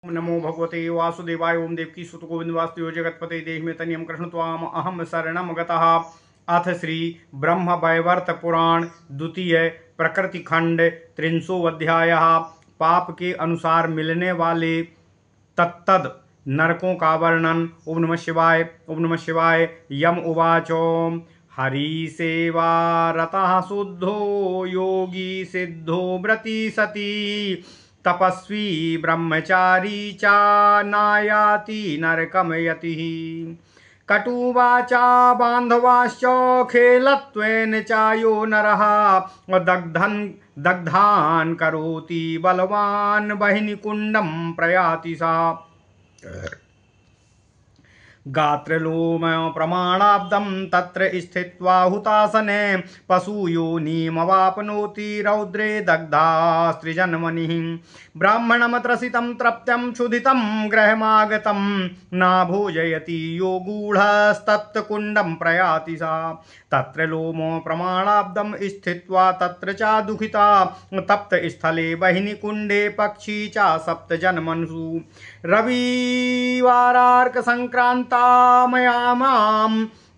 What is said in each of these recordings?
ओम नमो भगवते वासुदेवाय। ओम देवकी सुत गोविंद वासुदेव जगतपते देहि में तनियम कृष्ण त्वाम अहम शरणम गतः। अथ श्री ब्रह्म वैवर्त पुराण द्वितीय प्रकृति खंड 300 अध्याय। पाप के अनुसार मिलने वाले तत्तद नरकों का वर्णन। ओम नमः शिवाय। ओम नमः शिवाय। यम उवाचो हरि सेवा रतः शुद्धो योगी सिद्धो व्रती सती तपस्वी ब्रह्मचारी चा नायाति नरकम यतिः। कटुवाचा बान्धवाश्च खेलत्वेन चायो नरः दग्धान् करोति बलवान् बहिनिकुण्डं प्रयाति सा। गात्रलोम प्रमाणाब्दं तत्र स्थित्वा हुतासने पशुयोनिमवाप्नोति रौद्रे दग्धास्त्रिजन्मनिः। ब्राह्मणं त्रसितं तृप्तं क्षुधितं गृहमागतं न भोजयति यो गूढस्तत्कुण्डं प्रयाति सा। तत्र लोमो प्रमाणाब्दं स्थित्वा तत्र च दुःखिता तप्त स्थले बहिनी कुण्डे पक्षी च सप्तजन्मन्सु। रविवारार्क संक्रांतामयामां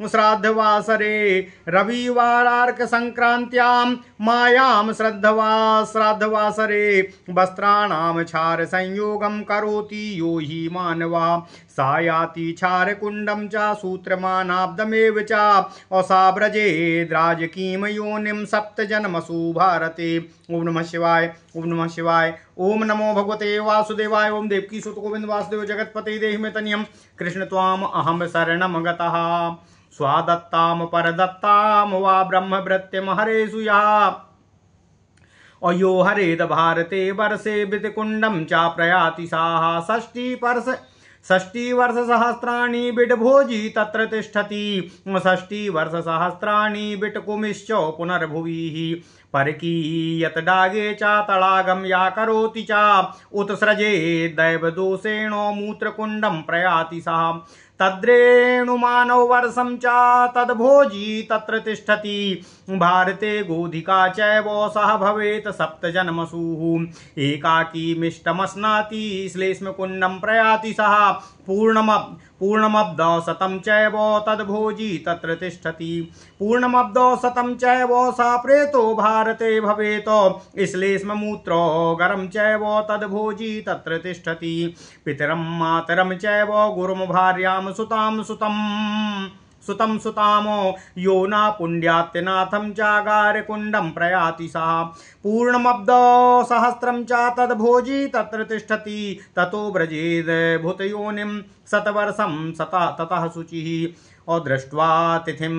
श्राद्धवासरे रविवारार्क संक्रांत्यां मायां श्राद्धवासरे वस्त्राणां क्षार संयोगं करोति यो हि मानवा सायाति क्षार कुंडं च सूत्रमानाब्दमेव च असाव्रजेद्राजकीं योनिं सप्तजन्मसु भारते। ओम नमः शिवाय। ओम नमः शिवाय। ओम नमो भगवते वासुदेवाय। ओम देवकी सुत गोविंद वासुदेव जगतपते देहि में तनियम कृष्ण त्वाम अहम शरणम गतः। स्वादत्ताम परदत्ताम वा ब्रह्मभृत्यम हरेषु यः अयो हरेद भारते वर्षे वितकुण्डं च प्रयाति साः। षष्टिवर्षसहस्राणि बिडभोजी तत्र तिष्ठति 60 वर्षसहस्राणि बिटकुमिश्च पुनर्भुवि। परकीयत डागे च तडागं या करोति च उत्सृजे दैवदोषेण मूत्रकुण्डं प्रयाति सः। तद्रेणुमानव वर्षं च तद्भोजी तत्र तिष्ठति भारते गोधिका चैव सह भवेत् सप्तजन्मसु। एकाकी मिष्टमस्नाति श्लेष्मकुण्डं प्रयाति सः। पूर्णमब्द शतं चैव तद्भोजी तत्र तिष्ठति। पूर्णमब्द शतं चैव स प्रेतो भारते भवेत् श्लेष्ममूत्रो गरं चैव तद्भोजी तत्र तिष्ठति। पितरं मातरं चैव गुरुं भार्यां सुतं सुतामो यो न पुण्ड्यात्यनाथं चागारकुण्डं प्रयाति सः। पूर्णमब्द सहस्रं च तद्भोजी तत्र तिष्ठति ततो व्रजेद भूतयोनिं शतवर्षं ततः शुचिः। और दृष्ट्वा तिथिं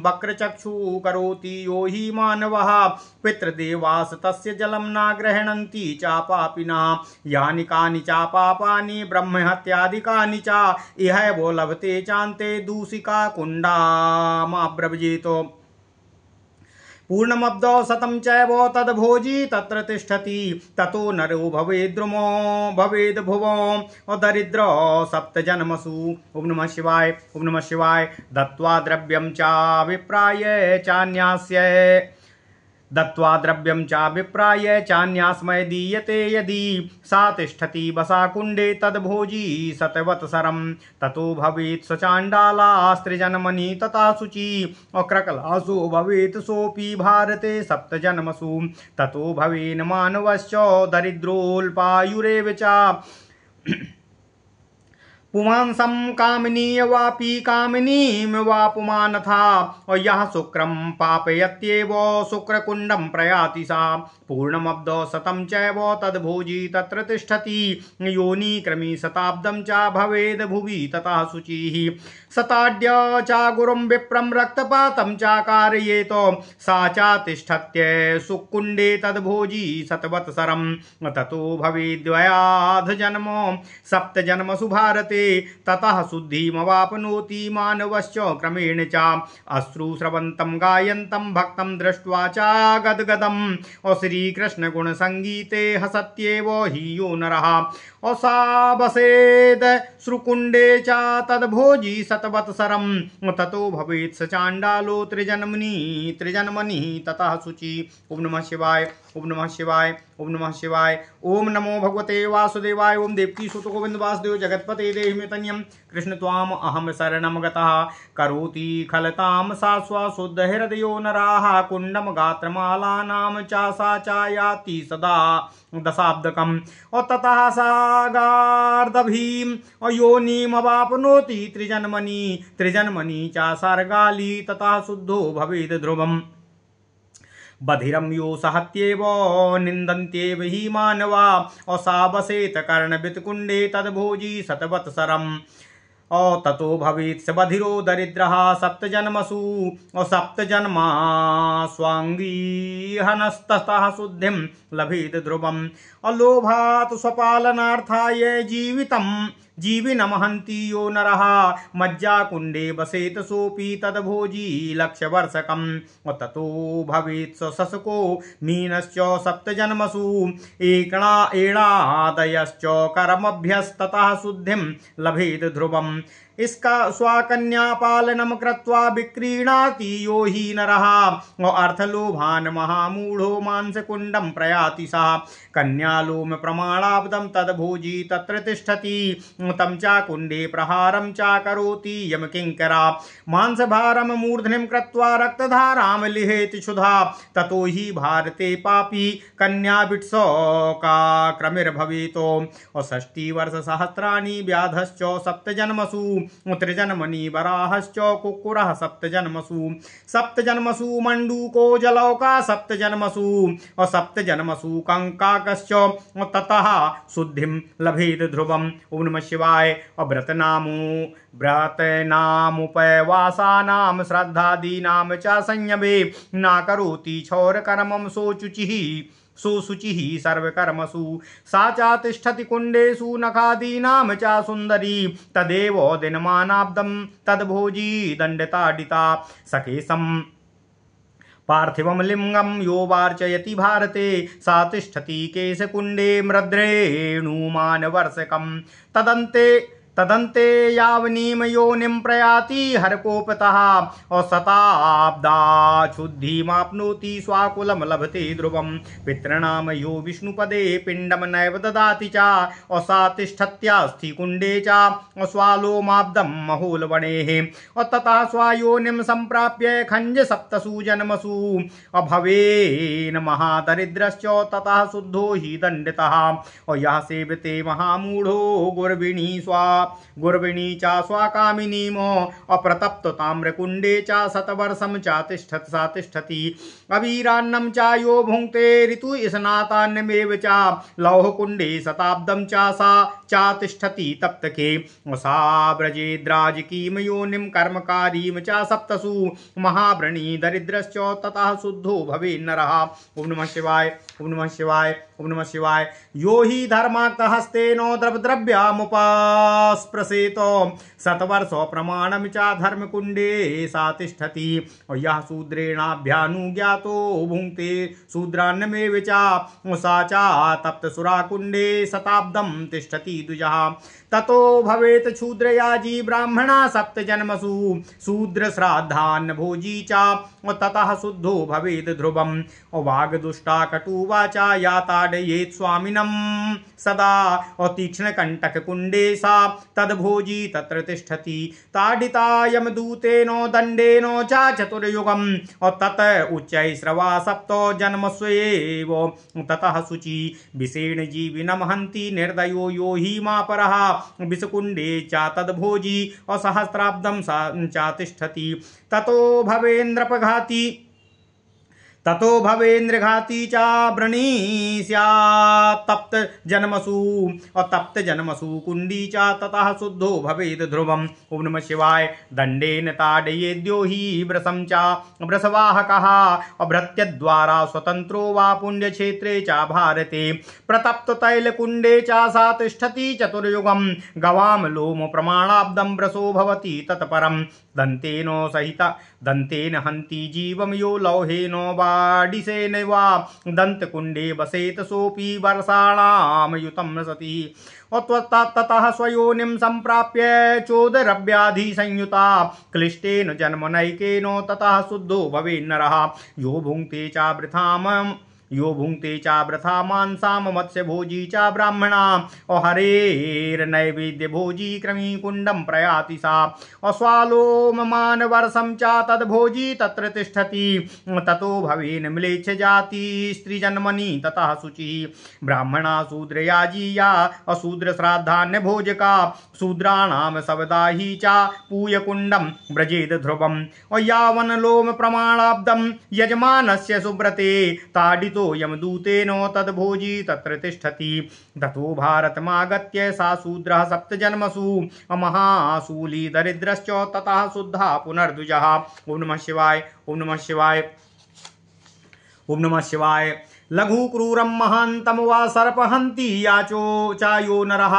वक्रचक्षु करोति यो हि मानवः पितृदेवास तस्य जलं न गृह्णन्ति च पापिनः। यानि कानि च पापानि ब्रह्महत्यादिकानि च इह वो लभते चान्ते दूषिका कुण्डामाब्रवीतो। पूर्णमब्दो शतं चैव तद्भोजी तत्र तिष्ठति ततो नरो भवेद्रुमो भवेद् भुवो दरिद्रो सप्तजन्मसु। ओम नमः शिवाय। ओम नमः शिवाय। दत्त्वा द्रव्यं चाभिप्राय चान्यास्मै दीयते यदि सा तिष्ठति वसाकुण्डे तद्भोजी शतवत्सरं ततो भवेत् स चाण्डालास्त्रिजन्मनि तथा शुचि। अक्रकलासो भवेत् सोऽपि भारते सप्तजन्मसु ततो भवेन् मानवश्च दरिद्रोऽल्पायुरेव च। पुमांसं कामिनीय वापि कामिनीं वा पुमानथा और यह शुक्रं पापयत्येव शुक्रकुण्डं प्रयाति सा। पूर्णमब्द शतं चैव तद्भोजी तत्र तिष्ठति योनि क्रमी शताब्दं च भवेद् भुवि ततः शुचिः। शताढ्य च गुरुं विप्रं रक्तपातं च कारयेत सा च तिष्ठत्य सुकुण्डे तद्भोजी शतवत्सरं ततो भवेद्वयाध जन्मो सप्तजन्मसु भारते ततः शुद्धिमवाप्नोति मानवश्च क्रमेण च। अश्रुस्रवन्तं गायन्तं भक्तं दृष्ट्वा च गद्गदम् और श्रीकृष्ण गुण संगीते हसत्येव हि यो नरः। असावसेद श्रुकुण्डे च तद्भोजी शतवत्सरं ततो भवेत् स चाण्डालो त्रिजन्मनि ततः शुचि। ओम नमः शिवाय। ओम नमः शिवाय। ओम नमः शिवाय। ओम नमो भगवते वासुदेवाय। ओम देवकी सुत गोविंद वासुदेव जगत्पते देहि मे तन्यं कृष्ण त्वाम अहम शरणं गतः करोति खलतां सा स्वशुद्ध हृदयो नराः कुण्डम गात्रमालानां चासा चायाति सदा दशाब्दकम् और ततः सागार्दभीम और योनिमवाप्नोति त्रिजन्मनि चा सर्गाली ततः शुद्धो भवेद ध्रुवम् बधिरं यो सहत्येव निन्दन्त्येव हि मानवा और सा वसेत कर्णवित्कुण्डे तद्भोजी शतवत्सरम् और ततो भवेत् स बधिरो दरिद्रः सप्तजन्मसु और सप्तजन्मा स्वांगी हनस्ततः शुद्धिं लभेत ध्रुवम् और लोभात् स्वपालनार्थाय जीविनं हन्ति यो नरः मज्जाकुण्डे वसेत सोऽपि तद्भोजी लक्षवर्षकम् और ततो भवेत् शशको मीनश्च सप्तजन्मसु एणादयश्च कर्मभ्यस्ततः शुद्धिं लभेत ध्रुवम् इसका स्वाकन्या पालनम कृत्वा विक्रीणाति यो हि नरः और अर्थलोभान महामूढ़ो मांसकुण्डं प्रयाति सा कन्यालोम प्रमाणाब्दं तद्भोजी तत्र तिष्ठति तं चाकुण्डे प्रहारं चाकरोति यमकिङ्करा मांसभारं मूर्ध्निं कृत्वा रक्तधारां लिहेति क्षुधा ततो हि भारते पापी कन्याभित्सोकाक्रमिर्भवेतो और 60 वर्षसहस्राणि व्याधश्च सप्तजन्मसु त्रिजन्मनि वराहश्च कुक्कुरः सप्तजन्मसु मण्डूको जलौका सप्तजन्मसु और सप्तजन्मसु कंकाकश्च ततः शुद्धिं लभेत ध्रुवम्। ओम नमः शिवाय। और व्रतनामुपवासानां श्रद्धादीनां च संयमे न करोति क्षौरकर्मं सुशुचिः सर्वकर्मसु सा चा तिष्ठति कुण्डेषु नखादीनां च सुन्दरी तदेव दिनमानाब्दं तद्भोजी दण्डताडिता सकेशं पार्थिवं लिंगं यो वार्चयति भारते सा तिष्ठति केशकुण्डे मृद्रेणुमानवर्षकं तदन्ते यावनीम योनिं प्रयाति हरकोपतः और शताब्दाच्छुद्धिमाप्नोति स्वाकुलं लभते ध्रुवं पितॄणां यो विष्णुपदे पिण्डं नैव ददाति च और सा तिष्ठत्यास्थि कुण्डे च और स्वालोमाब्दं महोलवणेः और ततः स्वायोनिं सम्प्राप्य खञ्ज सप्तसु जन्मसु अभवेन महादरिद्रश्च ततः शुद्धो हि दण्डितः और यः सेवते महामूढो गुर्विणी चा स्वाकामिनीमो अप्रतप्त ताम्रकुण्डे चा शतवर्षं चा तिष्ठति अवीरान्नं चा यो भुङ्क्ते ऋतु स्नातान्नमेव चा लौहकुण्डे शताब्दं चा सा चा तिष्ठति तप्तके सा व्रजेद्राजकीं योनिं कर्मकारीं चा सप्तसु महाव्रणी दरिद्रश्च ततः शुद्धो भवेन्नरः। ओम नमः शिवाय। ओम नमः शिवाय। ओम नमः शिवाय। यो हि धर्माक्तहस्तेनो द्रव्यमुपास्पृशेतो शतवर्षो प्रमाणं च धर्मकुण्डे सा तिष्ठति और यः शूद्रेणाभ्यानुज्ञातो भुङ्क्ते शूद्रान्नमेव च सा च तप्तसुराकुण्डे शताब्दं तिष्ठति द्विजः ततो भवेत् क्षूद्रयाजी ब्राह्मणा सप्तजन्मसु शूद्रश्राद्धान्न भोजी च ततः शुद्धो भवेत् ध्रुवम् और वाग्दुष्टा कटुवाचा या ताडयेत् स्वामिनं सदा और तीक्ष्णकण्टककुण्डे सा तद्भोजी तत्र तिष्ठति ताडिता यमदूतेनो दण्डेनो च चतुर्युगम् और तत उच्चैस्रवा सप्तो जन्मस्वेव ततः शुचि विषेण जीविनं हन्ति निर्दयो यो हि मापरः विषकुण्डे च तद्भोजी और सहस्राब्दं च तिष्ठति ततो भवेन्द्रघाती चा व्रणी स्यात् तप्त जन्मसु और तप्त जन्मसु कुंडी चा ततः शुद्धो भवेद ध्रुवम्। ओम नमः शिवाय। दंडेन ताडयेद्यो हि वृषं चा वृषवाहकः और भृत्यद्वारा स्वतंत्रो वा पुण्यक्षेत्रे चा भारते प्रतप्त तैलकुण्डे चा सा तिष्ठति चतुर्युगम् गवाम लोम प्रमाणाब्दं वृषो भवति तत्परम् दन्तेन हन्ति जीवं यो लौहेनो बाडिसेन वा दन्तकुण्डे वसेत सोऽपि वर्षाणां युतं सति और ततः स्वयोनिं सम्प्राप्य चोदरव्याधि संयुता क्लिष्टेन जन्मनैकेनो ततः शुद्धो भवेन्नरः यो भुङ्क्ते च यो भुंक्ते चा वृथा मांसाम मत्स्य भोजी चा ब्राह्मणा और हरेर्नैवेद्य भोजी क्रमी कुंडम प्रयाति सा अस्वालोममान वर्षम चा तद भोजी तत्र तिष्ठति ततो भवेन म्लेच्छ जाति स्त्रीजन्मनि ततः शुचि ब्राह्मणा शूद्र याजी या अशूद्र श्राद्धान्य भोजका शूद्राणाम सवदाही चा पूय कुंडम ब्रजेद ध्रुवम और यावन लोम प्रमाणाब्दम यजमानस्य सुब्रते ताडितो यमदूतेनो तद्भोजी तत्र तिष्ठति ततो भारतमागत्य सा शूद्रः सप्तजन्मसु महाशूली दरिद्रश्च ततः शुद्धः पुनर्द्विजः। ओम नमः शिवाय, ओम नमः शिवाय, ओम नमः शिवाय। लघु क्रूरम महांतम वा सर्पहंती याचो चायो नरः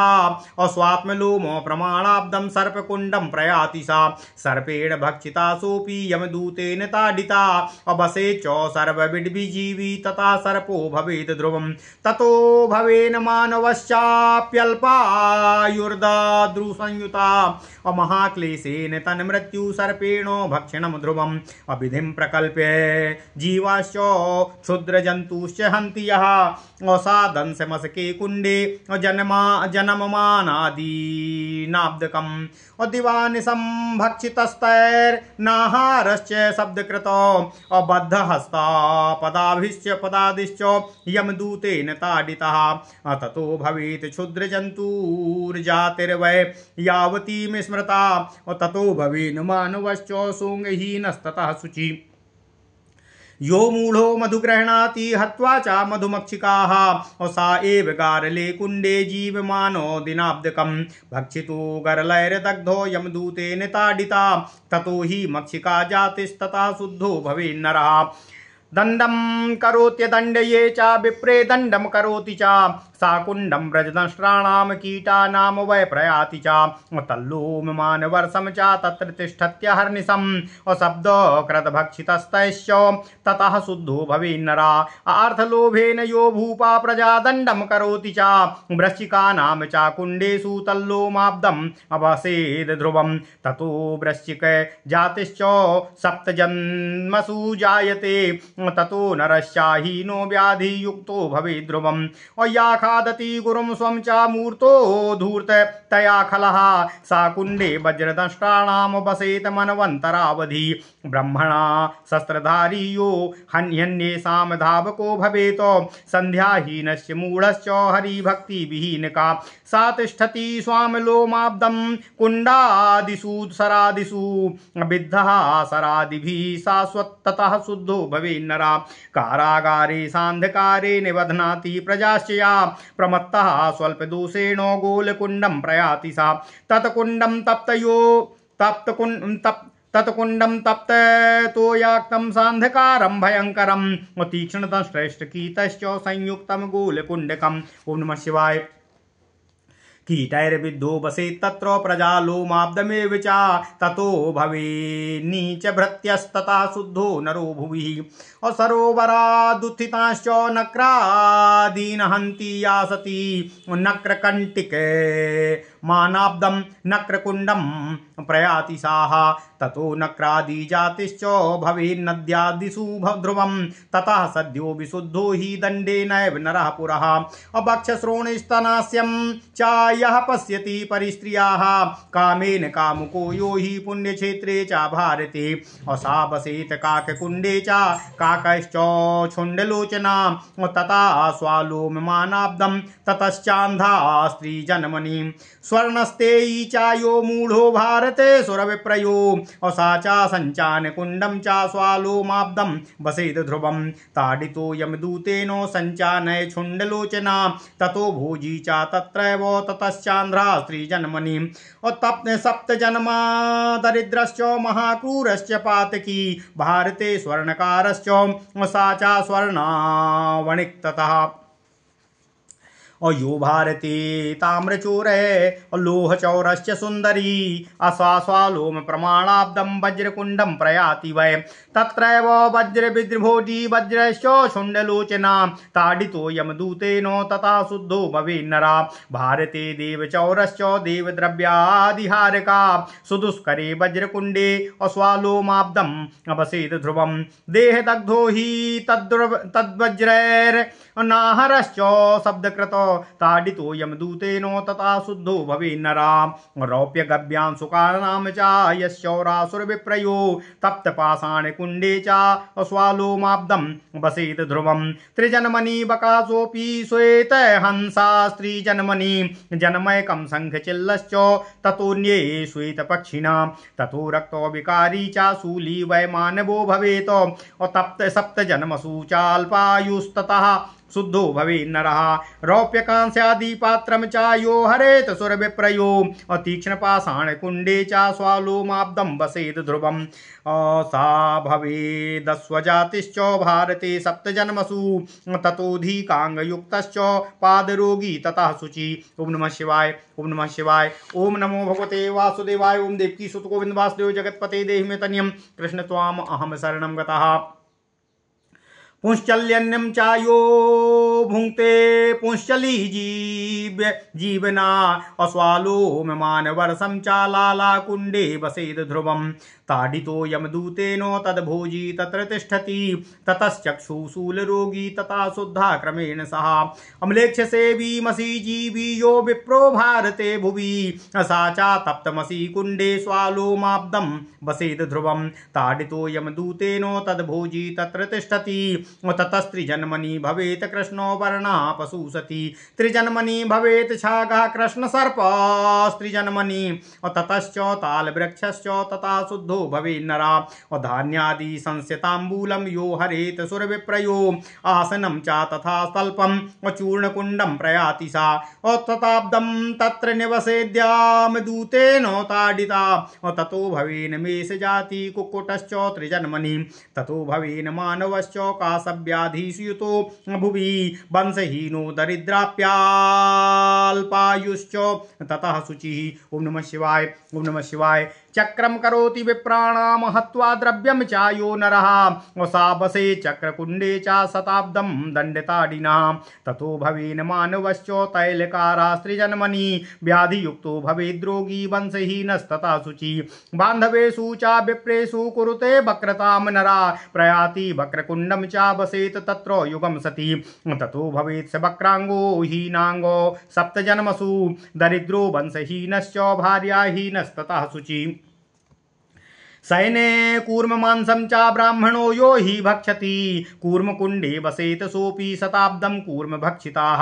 अस्वात्मलोमो प्रमाणाब्दम सर्पकुंडम प्रयाति सा सर्पेण भक्षिता सोपि यमदूतेन ताडिता अबसे च सर्वविड्विजीवी तथा सर्पो भवेद ध्रुवम ततो भवेन मानवश्चाप्यल्पायुर्दाद्रुसंयुता महाक्लेशेन तन्मृत्यु सर्पेणो भक्षणम ध्रुवम अविधिं प्रकल्प्य जीवाश्च क्षुद्रजन्तुश्च हन्ति यः असादंसमसके कुंडे जनममानादीनाब्दकम् दिवानिशं भक्षितस्तैर्नाहारश्च शब्दकृतो अबद्धहस्ता पदादिश्च यमदूतेन ताडितः ततो भवेत् क्षुद्रजन्तुर्जातिर्वै यावतीं स्मृता ततो भवेन् मानवश्च सोङ्गहीनस्ततः शुचि यो मूढ़ो मधुग्रहणाति हत्वा चा मधुमक्षिकाः सा एव गारले कुंडे जीवमानो दिनाब्दकम् भक्षितो गरलैर्दग्धो यमदूतेन ताडिता ततो हि मक्षिका जातिस्तथा शुद्धो भवेन्नरः दंडम करोत्य दंडये चा विप्रे दंडम करोति चा साकुंडम व्रजदंष्ट्राणाम कीटानाम वै प्रयाति चा तल्लोममान वर्षम चा तत्र तिष्ठत्य हर्निशम शब्द कृत भक्षितस्तैश्च ततः शुद्धो भवेन्नरा अर्थलोभेन यो भूपा प्रजा दंडम करोति चा वृश्चिकानाम चा कुंडेषु तल्लोमाब्दम अवसेद ध्रुवम ततो वृश्चिक जातिश्च सप्तजन्मसु जायते ततो नरश्चाहीनो व्याधि युक्तो भवे ध्रुवम और या खादति गुरुम स्वं चा मूर्तो धूर्त तया खलः सा कुंडे वज्रदंष्ट्राणाम वसेत मनवंतरावधि ब्रह्मणा शस्त्रधारी यो हन्यन्येषां धावको भवेत संध्याहीनस्य मूढश्च हरिभक्ति विहीनका सा तिष्ठति स्वामलोमाब्दं कुंडादिषु सरादिषु विद्धः सरादिभिः शाश्वततः शुद्धो भवेन्नरा कारागारे सान्धकारे निबध्नाति प्रजाश्च या प्रमत्तः स्वल्पदोषेण गोलकुंडं प्रयाति सा तत्कुंडं तत्कुंडं तप्त तोयाक्तं सान्धकारं भयंकरं तीक्ष्णतश्रेष्ठकीतश्च संयुक्तं गोलकुंडकम्। ओम नमः शिवाय। कीटैर्विद्धो वसेत् तत्र प्रजा लोमाब्दमेव चा ततो भवेन्नीच भृत्यस्तथा शुद्धो नरो भुवि सरोवरादुत्थिताश्च नक्रादीन हन्ति यासति नक्रकण्टिके मानाब्दं नक्रकुण्डं प्रयाति साः ततो नक्रादि जातिश्च भवेन्नद्यादिषु ध्रुवं ततः सद्यो विशुद्धो हि दण्डेनैव नरः पुरः अभक्षश्रोणिस्तनास्यं च यः पश्यति परिस्त्रियाः कामेन कामुको यो हि पुण्यक्षेत्रे च भारते असा वसेत काककुण्डे च काकश्च छुण्डलोचना तथा स्वालोममानाब्दं ततश्चान्धा स्त्रीजन्मनि स्वर्णस्ते चा यो मूढ़ो भारते सुरविप्रयो असा चा संचान कुंडम चा स्वालोमाब्दम वसेद ध्रुवम ताडितो यमदूतेनो संचानय छुंडलोचना ततो भोजी चा तत्रैव ततश्चांध्रा स्त्रीजन्मनि सप्तजन्मा दरिद्रश्च महाक्रूरश्च पातकी भारते स्वर्णकारश्च सा चा स्वर्णावणिक ततः यो भारती ताम्रचूरे लोहचौरश्च सुंदरी अश्वालोम प्रमाणाब्दं वज्रकुंडं प्रयाति वै तत्रैव वज्रविद्रभोजी वज्रश्च शुण्डलोचना ताडितो यमदूतेनो तथा शुद्धो भवेन्नरा भारते देवचौरश्च देवद्रव्यादिहारका सुदुष्करे वज्रकुंडे अश्वालोमाब्दम् अवसेद ध्रुवं देहदग्धो हि तद्वज्रैर्नाहरश्च शब्दकृतो ताडितो यमदूतेनो तथा शुद्धो भवेन्नरा रौप्यगव्यांशुकानां च यश्चौरासुरविप्रयो तप्तपाषाणकुण्डे च अश्वालोमाब्दं वसेत् ध्रुवं त्रिजन्मनि बकासोऽपि श्वेतहंसा स्त्रीजन्मनि जन्मैकं शङ्खचिल्लश्च ततोऽन्ये श्वेतपक्षिणां ततो रक्तो विकारी च शूली वै मानवो भवेत् तप्त सप्तजन्मसु चाल्पायुस्ततः शुद्धो भवेन्नरः रौप्यकांस्यादि पात्रं च यो हरेत सुरविप्रयो तीक्ष्णपाषाणकुण्डे च स्वालोमाब्दं वसेत् ध्रुवं सा भवेदस्वजातिश्च भारते सप्तजन्मसु ततोऽधिकाङ्गयुक्तश्च पादरोगी ततः शुचि। ओम नमः शिवाय, ओम नमः शिवाय, ओम नमो भगवते वासुदेवाय। ओम देवकी सुत गोविंद वासुदेव जगत्पते देहि मे तनयं कृष्ण त्वाम अहम शरणं गतः। पुंश्चल्यन्यं चायो भुंक्ते पुंश्चली जीवना अश्वालोममानवर्षं चालाला कुंडे वसेद ध्रुवं ताडितो यमदूतेनो तद्भोजी तत्र तिष्ठति ततश्चक्षुशूलरोगी तथा शुद्धा क्रमेण सह अम्लेक्षसेवी मसी जीवी यो विप्रो भारते भुवि सा च तप्तमसी कुंडे स्वालोमाब्दं वसेद ध्रुवं ताडितो यमदूतेनो तद्भोजी तत्र तिष्ठति ततस्त्रिजन्मनि भवेत् कृष्णो वर्णः पशुसति त्रिजन्मनि भवेत् छागः कृष्णसर्पस्त्रिजन्मनि ततश्च तालवृक्षश्च तथा शुद्धो भवेन्नरा धान्यादि संस्यताम्बूलं यो हरेत सुरविप्रयो आसनं च तथा स्वल्पं चूर्णकुण्डं प्रयाति सा तताब्दं तत्र निवसेद्याम दूतेन ताडिता ततो भवेन मेषजाति कुक्कुटश्च त्रिजन्मनि ततो भवेन मानवश्च कासव्याधियुतो भुवि वंशहीनो दरिद्राप्याल्पायुश्च ततः शुचिः। ओम नमः शिवाय, ओम नमः शिवाय। चक्रम करोति विप्राणाम हत्वा द्रव्यम चायो नरः वसावसे चक्रकुंडे च शताब्दं दंडताडिनां ततो भवेन मानवश्च तैलकारास्त्रिजन्मनि व्याधियुक्तो भवेद्रोगी वंशहीनस्तथा शुचि बान्धवेषु च विप्रेषु कुरुते वक्रतां नरा प्रयाति वक्रकुंडं च वसेत् तत्र युगं सति ततो भवेत् स वक्रांगो हीनांगो सप्तजन्मसु दरिद्रो वंशहीनश्च भार्याहीनस्ततः शुचि सैने कूर्ममांसं च ब्राह्मणो यो हि भक्षति कूर्मकुण्डे वसेत सोऽपि शताब्दं कूर्मभक्षिताः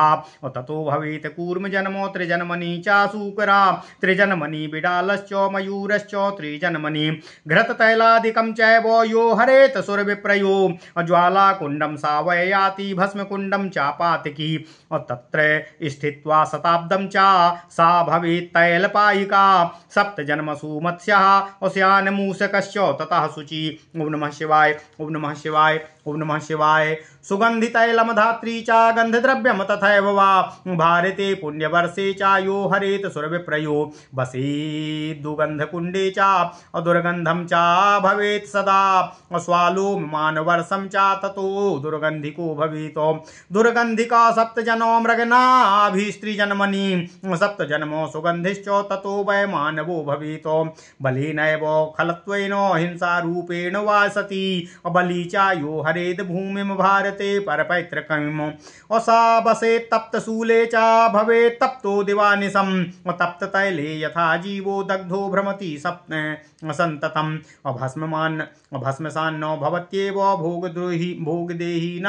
ततो भवेत् कूर्मजन्मो त्रिजन्मनि च शूकरा त्रिजन्मनि बिडालश्च मयूरश्च त्रिजन्मनि घृततैलादिकं चैव यो हरेत सुरविप्रयो ज्वालाकुण्डं सा वै याति भस्मकुण्डं च पातकी तत्र स्थित्वा शताब्दं च सा भवेत् तैलपायिका सप्तजन्मसु मत्स्यः ओस्यानमूषक ततः शुचि। ओम नमः शिवाय, ओम नमः शिवाय, ओम नमः शिवाय। सुगंधितैलं धात्री च गंधद्रव्यम तथैव वा भारते पुण्यवर्षे च यो हरेत सुरविप्रयो वसेत् दुर्गन्धकुण्डे च दुर्गन्धं च भवेत् सदा स्वालोममानवर्षं च ततो दुर्गन्धिको भवेत् दुर्गन्धिका सप्तजनो मृगनाभिस्त्रिजन्मनि सप्तजन्मो सुगन्धिश्च ततो वै मानवो भवेत् बलेनैव खलत्वेन हिंसारूपेण वा सति बली च यो हरेद भूमिं भारते परपैतृकम् सा वसेत् तप्तशूले च भवेत् तप्तो दिवानिशं तप्ततैले यथा जीवो दग्धो भ्रमति सन्ततम् भस्मसान्नो भवत्येव भोगदेही न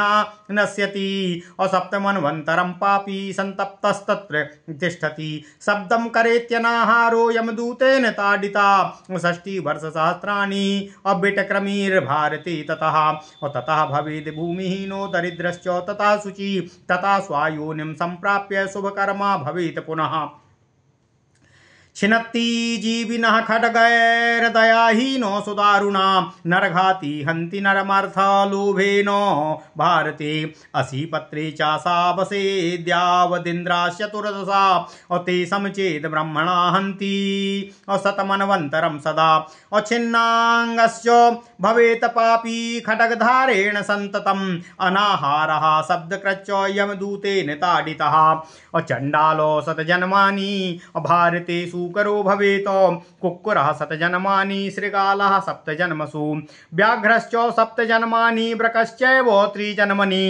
नश्यति सप्तमन्वन्तरं पापी सन्तप्तस्तत्र तिष्ठति शब्दं करेत्यनाहारो यमदूतेन ताडिता 60 वर्षसहस्राणि अव्यटक्रमीर्भारते ततः भवेद् भूमिहीनो दरिद्रश्च तथा शुचि तथा स्वायोनिं सम्प्राप्य शुभकर्मा भवेत् पुनः छिनत्ति जीविनः खड्गैर्दयाहीनो सुदारुणा नरघाति हन्ति नरमर्थ लोभेन भारते असि पत्रे चासा वसेद्यावदिन्द्राश्चतुर्दशा ते समचेद ब्रह्मणा हन्ति शतमन्वन्तरं सदा छिन्नाङ्गस्य भवेत पापी खड्गधारेण सन्ततम् अनाहारः शब्दकृच्च यमदूतेन ताडितः चण्डालो शतजन्मानि भारते सूकरो भवेत कुक्कुरः शतजन्मानि शृगालः सप्तजन्मसु व्याघ्रश्च सप्तजन्मानि वृकश्चैव त्रिजन्मनि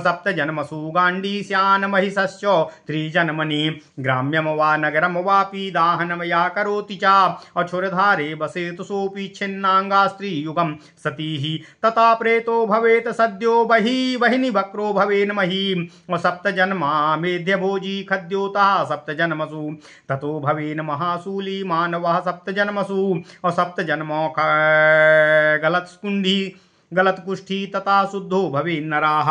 सप्तजन्मसु गाण्डीस्यान् महिषश्च त्रिजन्मनि ग्राम्यं वा नगरं वापि दाहनं या करोति च अक्षुरधारे वसेतु सोऽपि छिन्नाङ्गा स्त्रीयुगं सतीः तथा प्रेतो भवेत् सद्यो बहिनी वक्रो भवेन् मही सप्तजन्मा मेध्यभोजी खद्योतः सप्तजन्मसु ततो भवेन् महाशूली मानवः सप्तजन्मसु सप्तजन्मो गलत्कुष्ठी तथा शुद्धो भवेन्नराः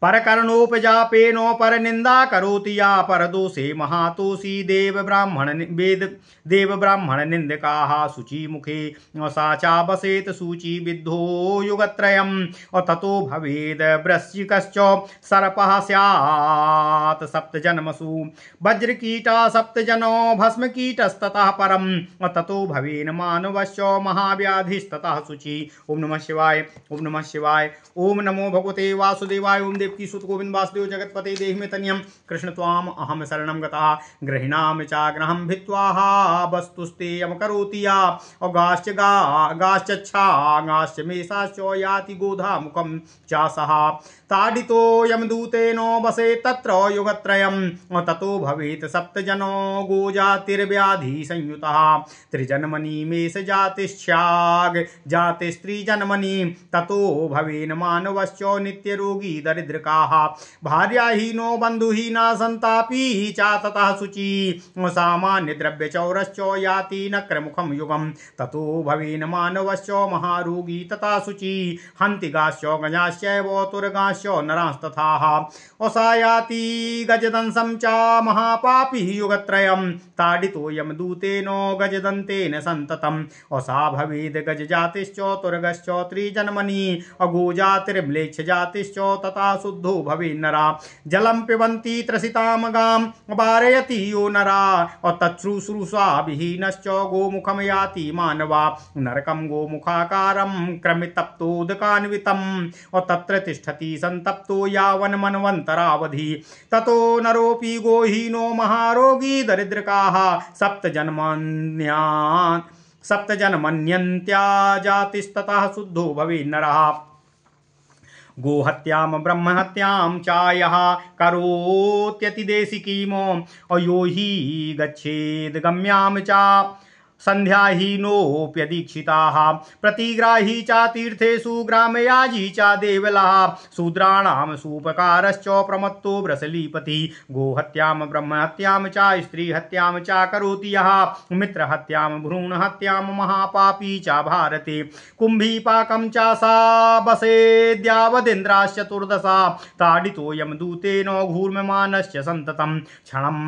परकर्णोपजापेनो परनिंदा करोति या परदोषे महातोषी देव ब्राह्मण निंदकाः शुचि मुखे सा चा बसेत शुचि विद्धो युगत्रयम् ततो भवेद वृश्चिकश्च सर्पः स्यात् सप्तजन्मसु वज्रकीटा सप्तजनो भस्मकीटस्ततः परम् ततो भवेन मानवश्च महाव्याधिस्ततः शुचि। ओम नमः शिवाय। ओम नमः शिवाय। ओम नमो भगवते वासुदेवाय। ओम देवकी सुत गोविंद वासुदेव जगतपते देहि मे तनियम कृष्ण त्वाम अहम शरणं गतः गृह्णामि चाग्रहं भित्वाः वस्तुस्तेयं करोति या गाश्च मेषाश्च याति गोधा मुखं चासः ताडितो यमदूतेनो वसे तत्र युगत्रयं ततो भवेत् सप्तजनो गोजातिर्व्याधि संयुतः त्रिजन्मनि मेष जातिश्चाग जातिस्त्रिजन्मनि ततो भवेन् मानवश्च नित्यरोगी दरिद्रकाः भार्याहीनो बन्धुहीना सन्तापी च ततः शुचि सामान्य द्रव्यचौरश्च याति नक्रमुखं युगं ततो भवेन् मानवश्च महारोगी तथा शुचि हन्तिगाश्च गजाश्चैव तुरगाश्च नरांस्तथा ओसायाति गजदंसं च महापापी युगत्रयं ताडितो यमदूतेनो गजदन्तेन सन्ततम् ओसा भवेद् गजजातिश्च तुरगश्च त्रिजन्मनि अगोजातिर्म्लेच्छ जातिश्च तथा शुद्धो भवेन्नरा जलं पिबन्ति त्रसितां गां वारयति यो नरा तच्छ्रूषा विहीनश्च गोमुखं याति मानवा नरकं गोमुखाकारं क्रमितप्तोदकान्वितं तत्र तिष्ठति संतप्तो यावन्मन्वन्तरावधि ततो नरोऽपि गोहीनो महारोगी दरिद्रकाः सप्तजन्मन्यन्त्या जातिस्ततः शुद्धो भवेन्नरः गोहत्यां ब्रह्महत्यां चायः करोत्यतिदेशिकीमो अयो हि गच्छेद् गम्यां च संध्याहीनोऽप्यदीक्षिताः प्रतिग्राही च तीर्थेषु ग्रामयाजी च देवलः शूद्राणां सूपकारश्च प्रमत्तो व्रसलीपति गोहत्यां ब्रह्महत्यां च स्त्रीहत्यां च करोति यः मित्रहत्यां भ्रूणहत्यां महापापी च भारते कुम्भीपाकं च सा वसेद्यावदिन्द्राश्चतुर्दशा ताडितो यमदूतेन घूर्म्यमानश्च सन्ततं क्षणम्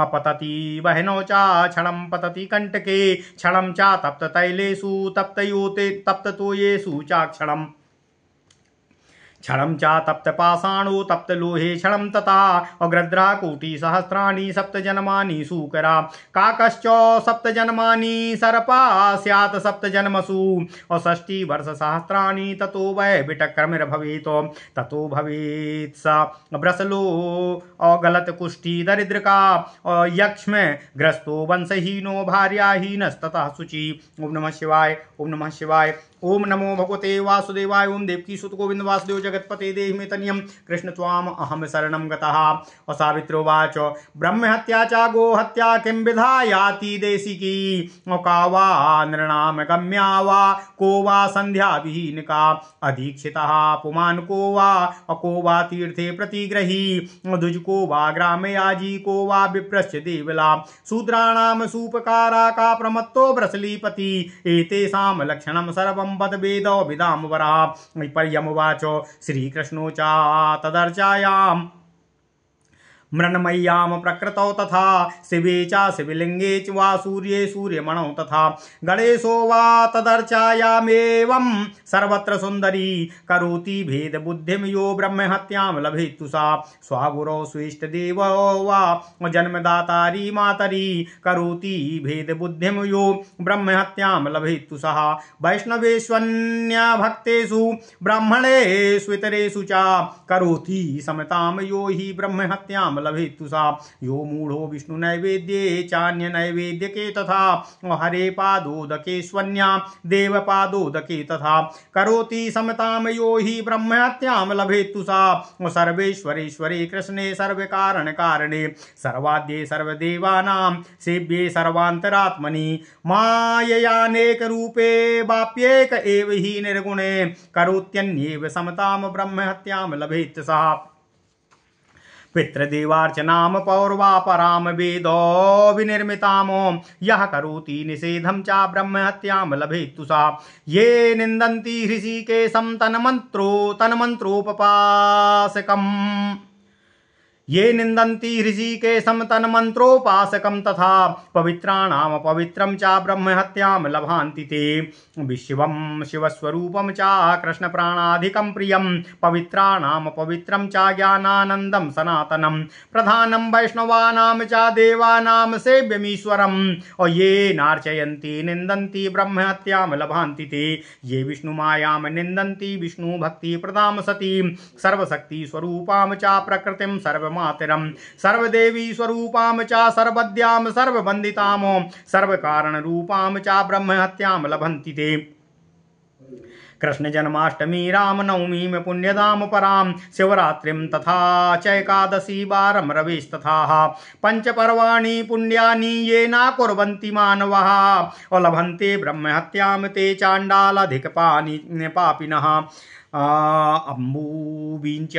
अपतति वहनो च क्षणं पतति कण्टके क्षणं च तप्त तैलेषु तप्ततोयेषु चाक्षणम् क्षणं च तप्त पाषाणो तप्त लोहे क्षणं तथा अग्रद्रा कोटिसहस्राणि सप्तजन्मानि सूकरा काकश्च सप्तजन्मानि सर्पा स्यात् सप्तजन्मसु षष्टिवर्षसहस्राणि ततो वै विटक्रमिर्भवेत् ततो भवेत् स व्रसलो गलत्कुष्ठी दरिद्रका यक्ष्म ग्रस्तो वंशहीनो भार्याहीनस्ततः शुचि। ओम नमः शिवाय। ओम नमः शिवाय। ओम नमो भगवते वासुदेवाय। ओम देवकी सुत गोविंद वासुदेव जगतपते देहि मे तनियं कृष्ण त्वाम अहम शरणं गतः। सावित्रोवाच ब्रह्महत्या च गोहत्या किं विधायाति देशिकी का वा नृणाम गम्या वा को वा संध्या विहीनका अधीक्षितः पुमान् को वा तीर्थे प्रतिग्रही दुज को वा ग्रामयाजी को वा विप्रश्च देवला शूद्राणां सूपकारा का प्रमत्तो व्रसलीपति एतेषां लक्षणं सर्वं पद वेदो विदाम वरा पर्यमुवाच श्रीकृष्णो च तदर्चायाम् मृण्मय्यां प्रकृतौ तथा शिवे च शिवलिंगे च वा सूर्ये सूर्यमणौ तथा गणेशो वा तदर्चायामेवं सर्वत्र सुंदरी करोति भेद बुद्धिं यो ब्रह्महत्यां लभेत्तु सा स्वागुरौ स्वेष्टदेवो वा जन्मदातारी मातरी करोति भेद बुद्धिं यो ब्रह्महत्यां लभेत्तु सः वैष्णवेष्वन्य भक्तेषु ब्राह्मणेषु इतरेषु च करोति समतां यो हि ब्रह्महत्यां लभेत्तु सा यो मूढ़ो विष्णु नैवेद्ये चान्य नैवेद्यके तथा हरे पादोदके स्वन्या देव पादोदके तथा करोति समतां यो हि ब्रह्महत्यां लभेत्तु सा सर्वेश्वरेश्वरे कृष्णे सर्वकारण कारणे सर्वाद्ये सर्वदेवानां सेव्ये सर्वान्तरात्मनि माययानेक रूपे वाप्येक एव हि निर्गुणे करोत्यन्येव समतां ब्रह्महत्यां लभेत् सः पितृदेवार्चनां पौर्वापरां वेदो विनिर्मितामो यः करोति निषेधं च ब्रह्महत्यां लभेत्तु सा ये निन्दन्ति हृषीकेशं तन्मन्त्रोपपासकम् ये निन्दन्ति हृषीकेशं तन्मन्त्रोपासकं तथा पवित्राणां पवित्रं च ब्रह्महत्यां लभान्ति ते विश्वं शिवस्वरूपं च कृष्णप्राणाधिकं प्रियं पवित्राणां पवित्रं च ज्ञानानन्दं सनातनं प्रधानं वैष्णवानां च देवानां सेव्यमीश्वरम् ये नार्चयन्ति निन्दन्ति ब्रह्महत्यां लभान्ति ते ये विष्णुमायां निन्दन्ति विष्णुभक्तिप्रदां सतीं सर्वशक्तिस्वरूपां च प्रकृतिं सर्वमातरं सर्वदेवी स्वरूपां च सर्वद्यां सर्ववन्दितां सर्वकारणरूपां च ब्रह्महत्यां लभन्ति ते कृष्ण जन्माष्टमी रामनवमी में पुण्यदाम पराम शिवरात्रिम तथा चैकादशी वारम रविस्तथा पंच पर्वाणि पुण्यानि ये न कुर्वन्ति मानवः और लभन्ते ब्रह्महत्यां ते चाण्डालाधिक पापिनः अम्बुबींचाबुखनने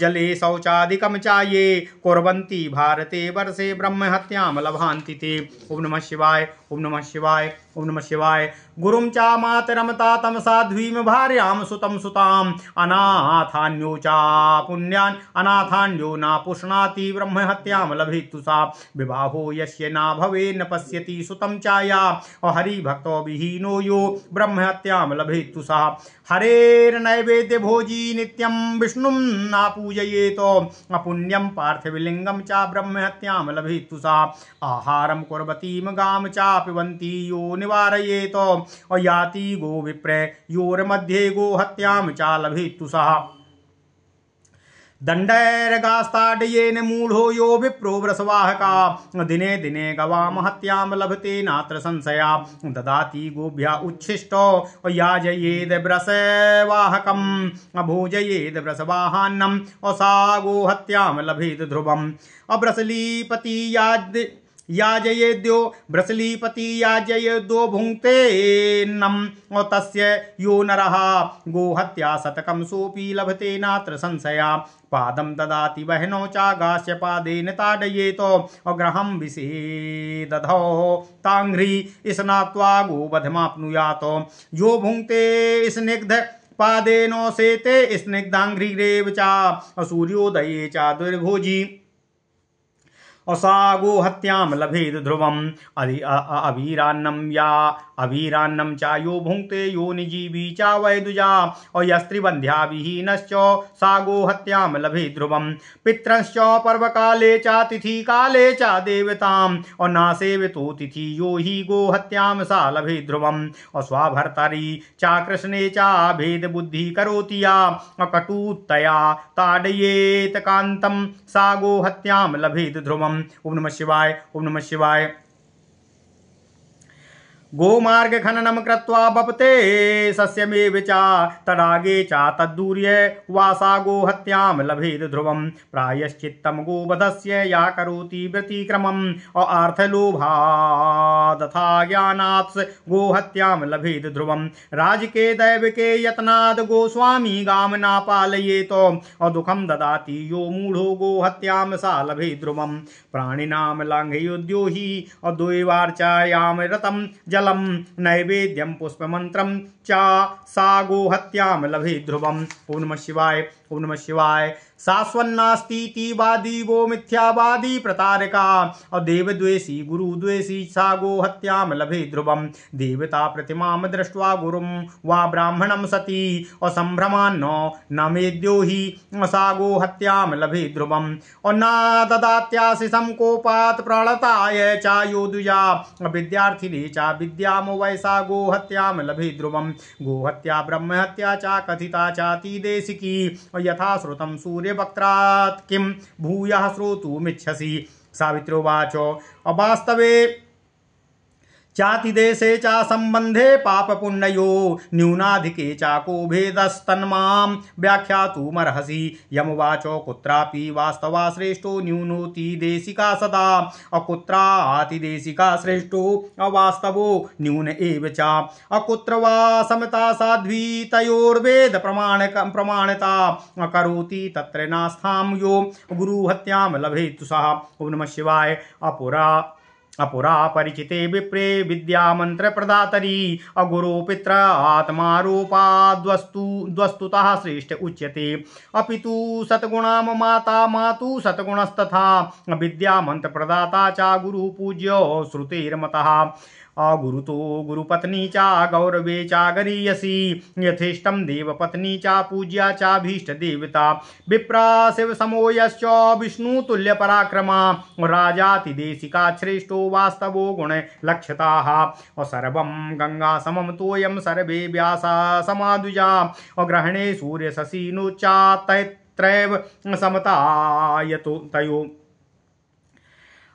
जले शौचादिकं च ये कुर्वन्ति भारते वर्षे ब्रह्महत्यां लभान्ति ते। ओम नमः शिवाय ओम नमः शिवाय ओम नमः शिवाय। गुरुं च मातरं तातं साध्वीं भार्यां सुतं सुतां अनाथान्यो च पुण्यान् अनाथान्यो न पुष्णाति ब्रह्महत्यां लभेत्तु सा विवाहो यस्य न भवेन्न पश्यति सुतं च या हरिभक्तो विहीनो यो ब्रह्महत्यां लभेत्तु सा हरेर्नैवेद्य भोजी नित्यं विष्णुं न पूजयेत अपुण्यं पार्थिवलिंगं च ब्रह्महत्यां लभेत्तु सा आहारं कुर्वतीं गां च पिबन्ति यो निवारयेत याति गो विप्र योर्मध्ये गोहत्यां च लभेत्तु सः दण्डैर्गास्ताडयेन मूढ़ो यो विप्रो वृषवाहका दिने दिने गवाम हत्यां लभते नात्र संशया ददाति गोभ्या उच्छिष्टो याजयेद वृषवाहकम् अभोजयेद वृषवाहान्नम् सा गोहत्यां लभेत ध्रुवम् अवृषलीपति याजयेद्यो वृषलीपति याजयेद्यो भुङ्क्ते नम तस्य यो नरः गोहत्या शतकं सोऽपि लभते नात्र संशया पादं ददाति वहनो च गास्य पादेन ताडयेत अग्रहं विषेदधौ तांघ्रि स्नात्वा गोवधमाप्नुयात् यो भुङ्क्ते स्निग्ध पादेनो सेते स्निग्धांघ्रिरेव च सूर्योदये च दुर्भोजी सा गोहत्यां लभेद ध्रुवम् अवीरान्नं या अवीरान्नं च यो भुङ्क्ते यो निजीवी च वैदुजा यस्त्रिबन्ध्या विहीनश्च सा गोहत्यां लभेद ध्रुवम् पितरश्च पर्वकाले च तिथिकाले च देवताम् नासेवितो तिथि यो हि गोहत्यां सा लभेद ध्रुवम् स्वाभर्तरि च कृष्णे च भेद बुद्धि करोति या कटुतया ताडयेत कान्तं सा गोहत्यां लभेद ध्रुवम्। ओम नमः शिवाय ओम नमः शिवाय। गोमार्ग खननं कृत्वा बपते सस्यमेव च तडागे च तद्दूर्ये वासा गोहत्यां लभेद ध्रुवम् प्रायश्चित्तं गोवधस्य या करोति व्यतिक्रमम् अर्थलोभादथा ज्ञानात् गोहत्यां लभेद ध्रुवम् राजके दैवके यत्नाद् गोस्वामी गां न पालयेत दुःखं ददाति यो मूढ़ो गोहत्यां सा लभेद ध्रुवम् प्राणिनां लाङ्घयोद्यो हि द्वैवार्चायां रतं जलम नैवेद्यं पुष्पमंत्रं च सा गोहत्यां लभेद ध्रुवम्। ओम नमः शिवाय ओम नमः शिवाय। शाश्वन्नास्तीति वादी वो मिथ्यावादी प्रतारका और देवद्वेषी गुरुद्वेषी सा गो हत्याम लभे ध्रुवम। देवता प्रतिमाम दृष्ट्वा गुरुम वा ब्राह्मणम सती और संभ्रमान्नो न मेद्यो ही सा गो हत्याम लभे ध्रुवम। और न ददात्याशिषं कोपात प्रणताय चा योदुजा विद्यार्थिने चा विद्याम वैसा गो हत्याम लभे ध्रुवम। गो हत्या ब्रह्म हत्या चा कथिता चाति देशिकी यथा श्रुतं सूर्यवक्त्रात् किं भूयः श्रोतुमिच्छसि। सावित्रोवाचो अवास्तवे चाति देशे चा संबंधे पाप पुण्यो न्यूनाधिके चाको भेदस्तन्मां व्याख्यातुमर्हसि। यमुवाचो कुत्रापि वास्तवा श्रेष्ठो न्यूनोति देशिका सदा अकुत्रातिदेशिका श्रेष्ठो अवास्तवो न्यून एव च। अकुत्र वा समता साध्वी तयोर्वेद प्रमाणता करोति तत्र नास्थां यो गुरुहत्यां लभेतु सः। ओम नमः शिवाय। अपुरा परिचिते विप्रे विद्या मंत्र प्रदातरी अगुरु पित्र आत्मारूपाद्वस्तुतः श्रेष्ठ उच्यते। अपितु सतगुणाम माता मातु सतगुणस्तथा विद्या मंत्र प्रदाता चा गुरु पूज्यो श्रुतेर्मतः। अगुरुतो गुरुपत्नी चा गौरवे चा गरीयसी यथेष्टम देवपत्नी चा पूज्या चा भीष्ट देवता। विप्रा शिव समो यश्च विष्णु तुल्य पराक्रमा राजातिदेशिका श्रेष्ठो वास्तवो गुण लक्ष्यताः। और सर्वं गंगा समम तोयम सर्वे व्यासा समादुजा और ग्रहणे सूर्य शशि नुचा तैत्रैव समतायतो तयो।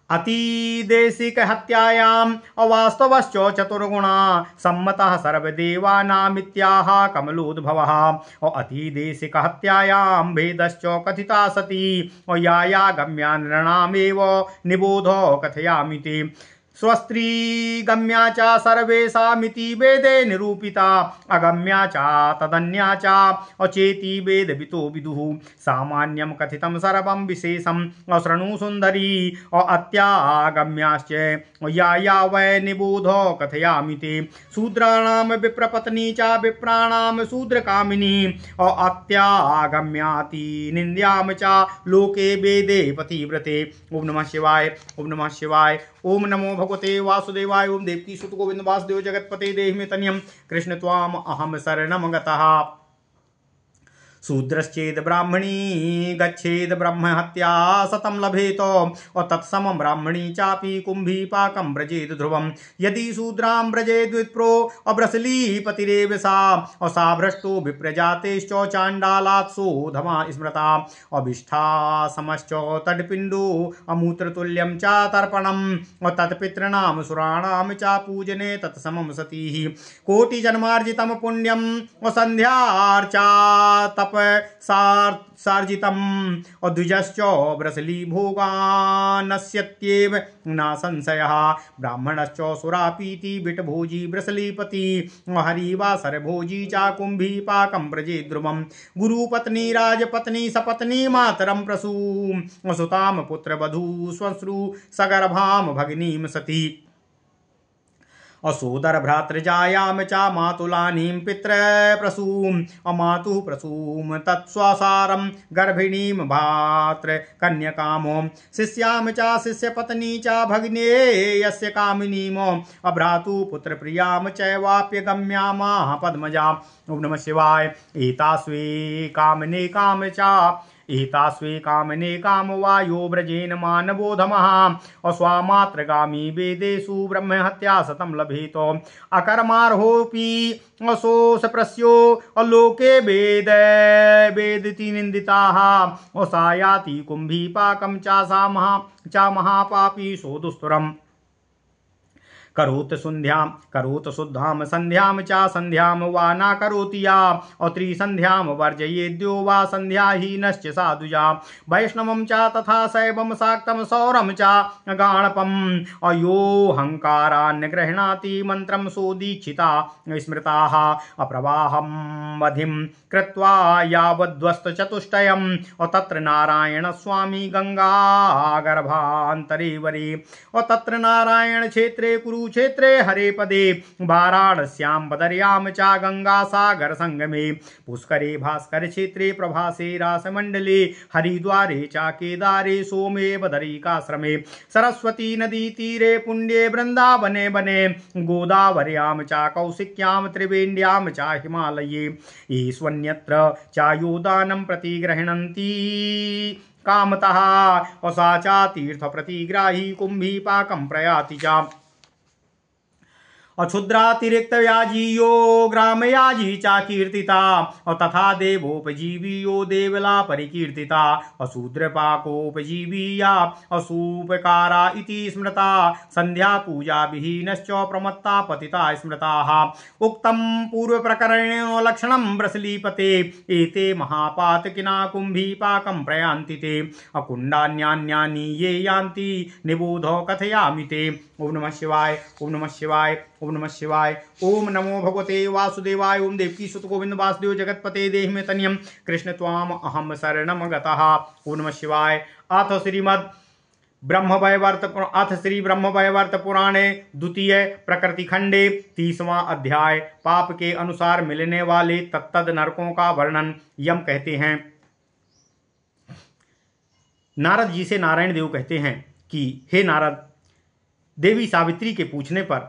अतिदेशिक हत्यायाम अवास्तवश्च चतुर्गुणा सम्मतः सर्वदेवानामित्याह कमलोद्भवः। और अतिदेशिक हत्यायाम भेदश्च कथिता सती और या गम्या नृणामेव निबोधो कथयामि ते। स्वस्त्री गम्या चा सर्वेषामिति वेदे निरूपिता अगम्या चा तदन्या चा अचेति वेदवितो विदुः। सामान्यं कथितं सर्वं विशेषं अशृणु सुन्दरी अत्यागम्याश्च या वै निबोधो कथयामि ते। शूद्राणां विप्रपत्नी चा विप्राणां शूद्रकामिनी अत्यागम्याति निन्द्यां चा लोके वेदे पतिव्रते। ओम नमः शिवाय। ओम नमः शिवाय। ओम नमो भगवते वासुदेवाय। ओम देवकी सुत गोविंद वासुदेव जगतपते देहि मे तनियम कृष्ण त्वाम अहम शरणम गतः। शूद्रश्चेद ब्राह्मणी गच्छेद ब्रह्म हत्या सतम लभेत और तत्समं ब्राह्मणी चापि कुंभी पाकं व्रजेद ध्रुवम। यदि शूद्रां व्रजेद विप्रो अभ्रसलीपतिरेव सा और सा भ्रष्टो विप्रजातेश्च चाण्डालात्सो धमा स्मृता। अभिष्ठा समश्च तड्पिण्डो अमूत्रतुल्यं च तर्पणम् और तत्पितॄणां सुराणां च पूजने तत्समं सतीः। कोटिजन्मार्जितं पुण्यं और संध्यार्चा तप सार्जितम और द्विजश्च व्रसली भोगानस्यत्येव न संशयः। ब्राह्मणश्च सुरापीति बिटभोजी व्रसलीपति हरिवासर भोजी चाकुंभी पाकं व्रजे ध्रुवम्। गुरुपत्नी राजपत्नी सपत्नी मातरं प्रसू सुताम पुत्र वधू श्वश्रु सगर्भाम भगिनीं सती। असोदर भ्रातृजायाम चा मातुलानीं पित्र प्रसूम अमातु प्रसूम तत्स्वसारं गर्भिणीं भात्र कन्यकामो शिष्याम चा शिष्यपत्नी चा भगिने यस्य कामिनीमो अभ्रातु पुत्र प्रियाम चैवाप्य गम्यामाह पद्मजा। ओम नमः शिवाय। एतास्वे कामने काम चा एतास्वे कामने काम वायो व्रजेन मानवोधमः और स्वामात्रगामी वेदेषु ब्रह्म हत्या शतं लभेतो अकर्मार्होऽपि असोस प्रस्यो अलोके वेद वेदिति निंदिताः और सायाति कुंभी पाकं चा महापापी सो दुस्तुरम्। करोत शुद्धाम संध्याम चा संध्याम वा न करोति या और त्रिसंध्याम वर्जयेद्यो वा संध्याहीनश्च साधुजा। वैष्णवं चा तथा शैवं शाक्तं सौरं चा गाणपम् अयोऽहंकारान् गृह्णाति मंत्रं सोदीक्षिता स्मृताः। अप्रवाहं वधिं कृत्वा यावद्वस्तचतुष्टयम् और तत्र नारायण स्वामी गंगा गर्भान्तरे वरे और तत्र नारायण क्षेत्रे कुरु कुरुक्षेत्रे हरे पदे वाराणस्यां बदर्यां च गंगा सागर संगमे पुष्करे भास्कर क्षेत्रे प्रभासे रासमंडले हरिद्वारे च केदारे सोमे बदरिकाश्रमे सरस्वती नदी तीरे पुण्ये वृंदावने बने गोदावर्यां च कौशिक्यां त्रिवेण्यां च हिमालये ईश्वन्यत्र चायोदानं प्रतिगृह्णन्ति कामतः सा च तीर्थ प्रतिग्राही कुंभीपाकं प्रयाति च अक्षुद्रातिरिक्त व्याजीयो ग्रामयाजी चा कीर्तिता तथा देवोपजीवीयो देवला परिकीर्तिता अशूद्रपाकोपजीवीया असूपकारा इति स्मृता संध्या पूजा विहीनश्च प्रमत्ता पतिता स्मृताः उक्तं पूर्वप्रकरणेन लक्षणं वृषलीपते एते महापातकिना कुंभीपाकं प्रयान्ति ते अकुण्डान्यान्यानि ये यान्ति निबोध कथयामि ते। ओम नमः शिवाय ओम नमः शिवाय ओम नमः शिवाय। ओम नमो भगवते वासुदेवाय। ओम देवकी सुत गोविंद वासुदेव जगतपते देहि मे तनियम कृष्ण त्वाम अहम शरणम गतः। ओम नमः शिवाय। अथ श्री ब्रह्मवैवर्त पुराणे द्वितीय प्रकृति खंडे 30वां अध्याय पाप के अनुसार मिलने वाले तत्तद नरकों का वर्णन। यम कहते हैं, नारद जी से नारायण देव कहते हैं कि हे नारद, देवी सावित्री के पूछने पर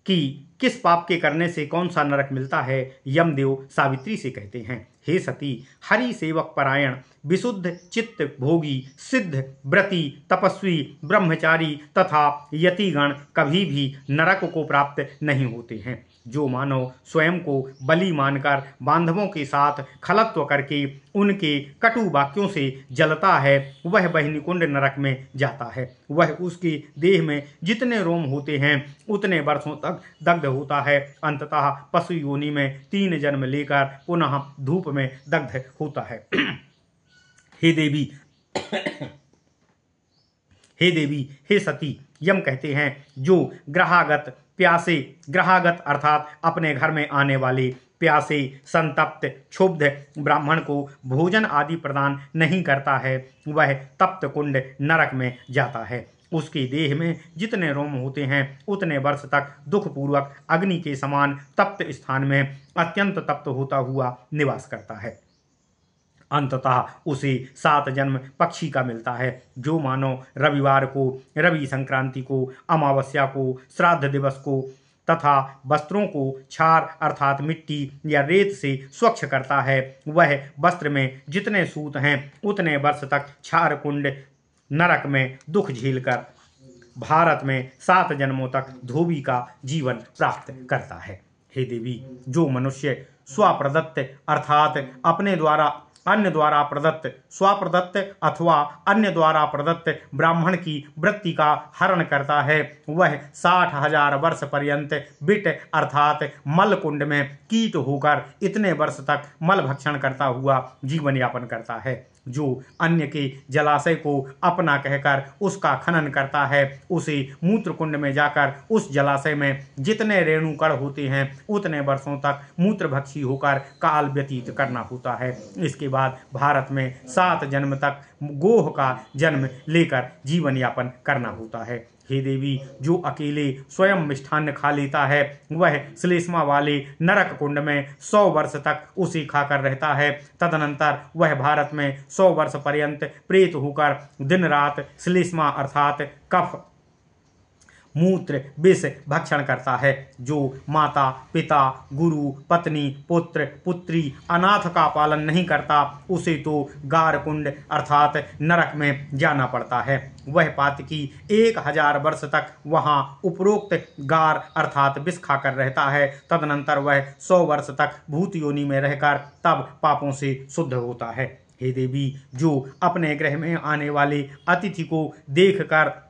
कि किस पाप के करने से कौन सा नरक मिलता है, यमदेव सावित्री से कहते हैं, हे सती, हरि सेवक परायण विशुद्ध चित्त भोगी सिद्ध व्रती तपस्वी ब्रह्मचारी तथा यतिगण कभी भी नरक को प्राप्त नहीं होते हैं। जो मानव स्वयं को बलि मानकर बांधवों के साथ खलत्व करके उनके कटु वाक्यों से जलता है, वह बहिनिकुंड नरक में जाता है। वह उसके देह में जितने रोम होते हैं उतने वर्षों तक दग्ध होता है। अंततः पशु योनि में 3 जन्म लेकर पुनः धूप में दग्ध होता है। हे देवी हे सती, यम कहते हैं, जो ग्रहागत अर्थात अपने घर में आने वाले प्यासे संतप्त क्षुब्ध ब्राह्मण को भोजन आदि प्रदान नहीं करता है, वह तप्त कुंड नरक में जाता है। उसके देह में जितने रोम होते हैं उतने वर्ष तक दुखपूर्वक अग्नि के समान तप्त स्थान में अत्यंत तप्त होता हुआ निवास करता है। अंततः उसे 7 जन्म पक्षी का मिलता है। जो मानव रविवार को, रवि संक्रांति को, अमावस्या को, श्राद्ध दिवस को तथा वस्त्रों को क्षार अर्थात मिट्टी या रेत से स्वच्छ करता है, वह वस्त्र में जितने सूत हैं उतने वर्ष तक क्षार कुंड नरक में दुख झेलकर भारत में 7 जन्मों तक धोबी का जीवन प्राप्त करता है। हे देवी, जो मनुष्य स्वप्रदत्त अर्थात अपने द्वारा अन्य द्वारा प्रदत्त, स्वप्रदत्त अथवा अन्य द्वारा प्रदत्त ब्राह्मण की वृत्ति का हरण करता है, वह 60,000 वर्ष पर्यंत बिट अर्थात मल कुंड में कीट होकर इतने वर्ष तक मल भक्षण करता हुआ जीवन यापन करता है। जो अन्य के जलाशय को अपना कहकर उसका खनन करता है, उसे मूत्र कुंड में जाकर उस जलाशय में जितने रेणुकण होते हैं उतने वर्षों तक मूत्रभक्षी होकर काल व्यतीत करना होता है। इसके बाद भारत में 7 जन्म तक गोह का जन्म लेकर जीवन यापन करना होता है। हे देवी, जो अकेले स्वयं मिष्ठान्न खा लेता है, वह श्लेष्मा वाले नरक कुंड में 100 वर्ष तक उसे खाकर रहता है। तदनंतर वह भारत में 100 वर्ष पर्यंत प्रेत होकर दिन रात श्लेष्मा अर्थात कफ मूत्र विष भक्षण करता है। जो माता पिता गुरु पत्नी पुत्र पुत्री अनाथ का पालन नहीं करता, उसे तो गार कुंड अर्थात नरक में जाना पड़ता है। वह पातकी 1000 वर्ष तक वहां उपरोक्त गार अर्थात विष खाकर रहता है। तदनंतर वह 100 वर्ष तक भूत योनि में रहकर तब पापों से शुद्ध होता है। हे देवी, जो अपने गृह में आने वाले अतिथि को देखकर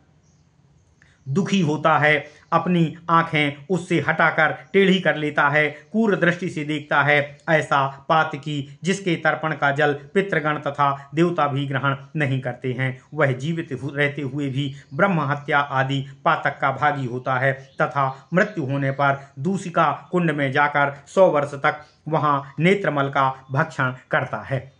दुखी होता है, अपनी आंखें उससे हटाकर टेढ़ी कर लेता है, क्रूर दृष्टि से देखता है, ऐसा पातकी जिसके तर्पण का जल पितृगण तथा देवता भी ग्रहण नहीं करते हैं, वह जीवित रहते हुए भी ब्रह्म हत्या आदि पातक का भागी होता है तथा मृत्यु होने पर दूषिका कुंड में जाकर 100 वर्ष तक वहां नेत्रमल का भक्षण करता है।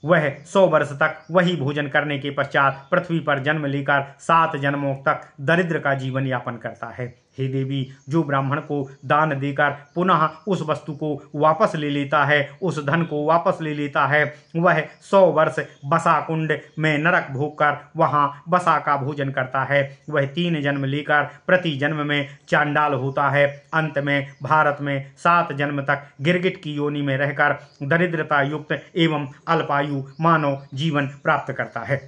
वह 100 वर्ष तक वही भोजन करने के पश्चात पृथ्वी पर जन्म लेकर 7 जन्मों तक दरिद्र का जीवन यापन करता है। हे देवी, जो ब्राह्मण को दान देकर पुनः उस वस्तु को वापस ले लेता है, उस धन को वापस ले लेता है, वह 100 वर्ष बसा कुंड में नरक भोग कर वहां बसा का भोजन करता है। वह 3 जन्म लेकर प्रति जन्म में चांडाल होता है। अंत में भारत में 7 जन्म तक गिरगिट की योनि में रहकर दरिद्रता युक्त एवं अल्पायु मानव जीवन प्राप्त करता है।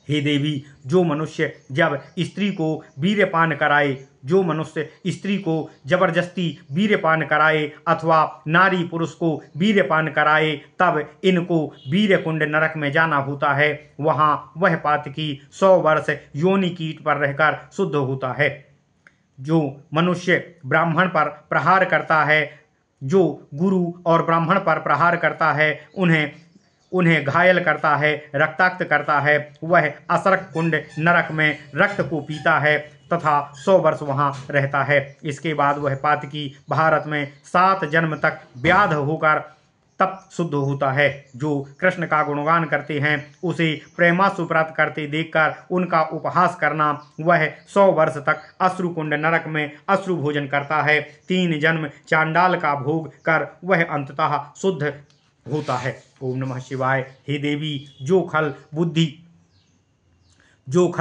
हे देवी, जो मनुष्य जब स्त्री को वीर्यपान कराए, जो मनुष्य स्त्री को जबरदस्ती वीर्यपान कराए अथवा नारी पुरुष को वीर्यपान कराए, तब इनको वीर्य कुंड नरक में जाना होता है। वहां वह पातकी 100 वर्ष योनि कीट पर रहकर शुद्ध होता है। जो मनुष्य ब्राह्मण पर प्रहार करता है, जो गुरु और ब्राह्मण पर प्रहार करता है, उन्हें घायल करता है, रक्ताक्त करता है, वह असरक कुंड नरक में रक्त को पीता है तथा 100 वर्ष वहां रहता है। इसके बाद वह पातकी भारत में 7 जन्म तक व्याध होकर तब शुद्ध होता है। जो कृष्ण का गुणगान करते हैं, उसे प्रेमाश्रु प्राप्त करते देखकर उनका उपहास करना, वह 100 वर्ष तक अश्रुकुंड नरक में अश्रु भोजन करता है। 3 जन्म चांडाल का भोग कर वह अंततः शुद्ध होता है। ओम नमः शिवाय। हे देवी, जो खल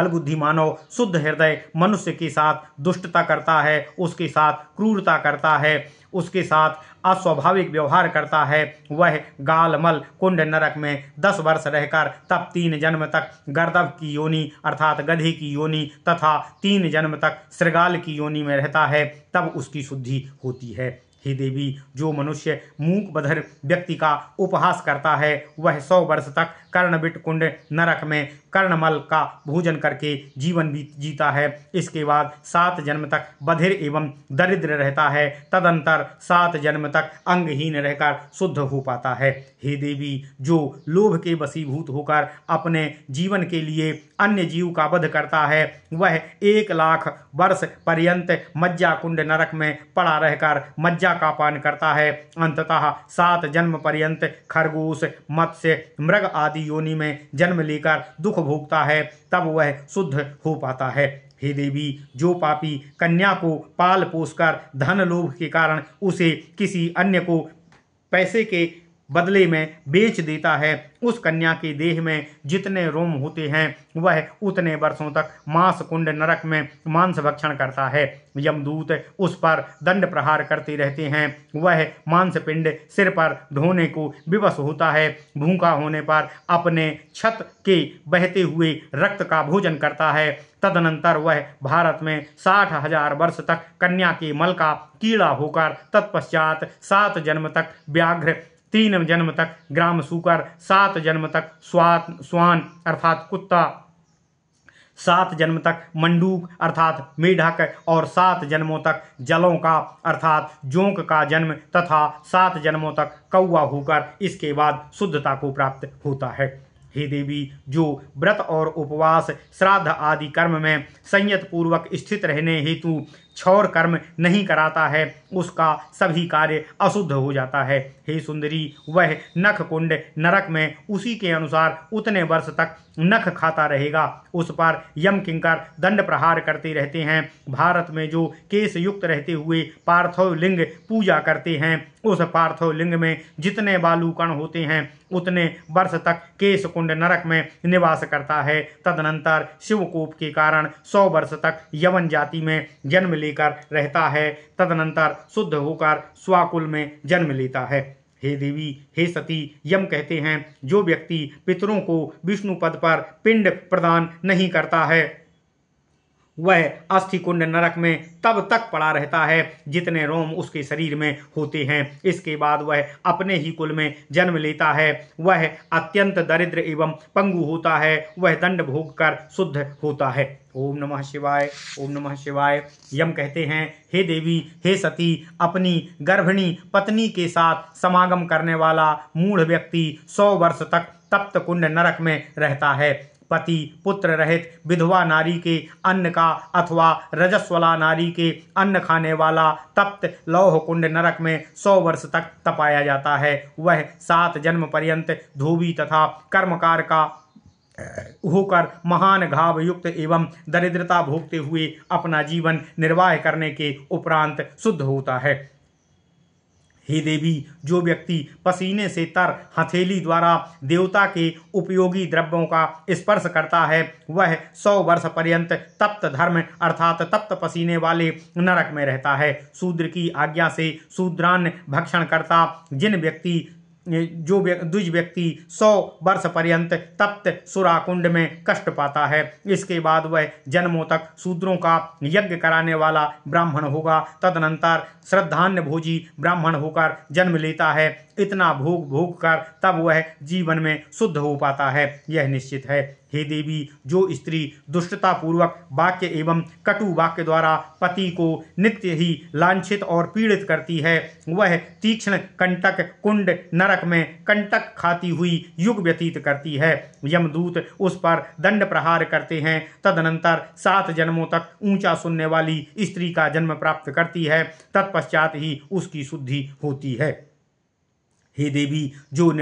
बुद्धि मानव शुद्ध हृदय मनुष्य के साथ दुष्टता करता है, उसके साथ क्रूरता करता है, उसके साथ अस्वाभाविक व्यवहार करता है, वह गालमल कुंड नरक में 10 वर्ष रहकर तब 3 जन्म तक गर्दभ की योनि अर्थात गधे की योनि तथा 3 जन्म तक श्रृगाल की योनि में रहता है, तब उसकी शुद्धि होती है। हे देवी, जो मनुष्य मूक बधिर व्यक्ति का उपहास करता है, वह 100 वर्ष तक कर्णबिट कुंड नरक में कर्णमल का भोजन करके जीवन जीता है। इसके बाद 7 जन्म तक बधिर एवं दरिद्र रहता है, तदंतर 7 जन्म तक अंगहीन रहकर शुद्ध हो पाता है। हे देवी, जो लोभ के वशीभूत होकर अपने जीवन के लिए अन्य जीव का वध करता है, वह 1 लाख वर्ष पर्यंत मज्जा कुंड नरक में पड़ा रहकर मज्जा का पान करता है। अंततः 7 जन्म पर्यंत खरगोश, मत्स्य, मृग आदि योनि में जन्म लेकर दुख भोगता है, तब वह शुद्ध हो पाता है। हे देवी, जो पापी कन्या को पाल पोसकर धन लोभ के कारण उसे किसी अन्य को पैसे के बदले में बेच देता है, उस कन्या के देह में जितने रोम होते हैं वह उतने वर्षों तक मांस कुंड नरक में मांस भक्षण करता है। यमदूत उस पर दंड प्रहार करते रहते हैं, वह मांस पिंड सिर पर ढोने को विवश होता है। भूखा होने पर अपने छत के बहते हुए रक्त का भोजन करता है। तदनंतर वह भारत में 60,000 वर्ष तक कन्या के मल का कीड़ा होकर तत्पश्चात 7 जन्म तक व्याघ्र, 3 जन्म तक ग्राम सूकर, 7 जन्म तक स्वान अर्थात कुत्ता, 7 जन्म तक मंडूक अर्थात मेढक और 7 जन्मों तक जलों का अर्थात जोंक का जन्म तथा 7 जन्मों तक कौवा होकर इसके बाद शुद्धता को प्राप्त होता है। हे देवी, जो व्रत और उपवास, श्राद्ध आदि कर्म में संयत पूर्वक स्थित रहने हेतु क्षौर कर्म नहीं कराता है, उसका सभी कार्य अशुद्ध हो जाता है। हे सुंदरी, वह नख कुंड नरक में उसी के अनुसार उतने वर्ष तक नख खाता रहेगा। उस पर यम किंकर दंड प्रहार करते रहते हैं। भारत में जो केश युक्त रहते हुए पार्थिव लिंग पूजा करते हैं, उस पार्थिव लिंग में जितने बालू कण होते हैं उतने वर्ष तक केश कुंड नरक में निवास करता है। तदनंतर शिवकोप के कारण 100 वर्ष तक यवन जाति में जन्म लेकर रहता है। तदनंतर शुद्ध होकर स्वाकुल में जन्म लेता है। हे देवी, हे सती, यम कहते हैं, जो व्यक्ति पितरों को विष्णु पद पर पिंड प्रदान नहीं करता है, वह अस्थि कुंड नरक में तब तक पड़ा रहता है जितने रोम उसके शरीर में होते हैं। इसके बाद वह अपने ही कुल में जन्म लेता है। वह अत्यंत दरिद्र एवं पंगु होता है, वह दंड भोग कर शुद्ध होता है। ओम नमः शिवाय, ओम नमः शिवाय। यम कहते हैं, हे देवी, हे सती, अपनी गर्भिणी पत्नी के साथ समागम करने वाला मूढ़ व्यक्ति 100 वर्ष तक तप्त कुंड नरक में रहता है। पति पुत्र रहित विधवा नारी के अन्न का अथवा रजस्वला नारी के अन्न खाने वाला तप्त लौह कुंड नरक में 100 वर्ष तक तपाया जाता है। वह 7 जन्म पर्यंत धोबी तथा कर्मकार का होकर महान घाव युक्त एवं दरिद्रता भोगते हुए अपना जीवन निर्वाह करने के उपरांत शुद्ध होता है। हे देवी, जो व्यक्ति पसीने से तर हथेली द्वारा देवता के उपयोगी द्रव्यों का स्पर्श करता है वह 100 वर्ष पर्यंत तप्त धर्म अर्थात तप्त पसीने वाले नरक में रहता है। शूद्र की आज्ञा से शूद्रान्न भक्षण करता द्विज व्यक्ति 100 वर्ष पर्यंत तप्त सुराकुंड में कष्ट पाता है। इसके बाद वह जन्मों तक शूद्रों का यज्ञ कराने वाला ब्राह्मण होगा। तदनंतर श्रद्धान्य भोजी ब्राह्मण होकर जन्म लेता है। इतना भोग कर तब वह जीवन में शुद्ध हो पाता है, यह निश्चित है। हे देवी, जो स्त्री दुष्टता पूर्वक वाक्य एवं कटु वाक्य द्वारा पति को नित्य ही लांछित और पीड़ित करती है वह तीक्ष्ण कंटक कुंड नरक में कंटक खाती हुई युग व्यतीत करती है। यमदूत उस पर दंड प्रहार करते हैं। तदनंतर 7 जन्मों तक ऊंचा सुनने वाली स्त्री का जन्म प्राप्त करती है। तत्पश्चात ही उसकी शुद्धि होती है। हे देवी, जो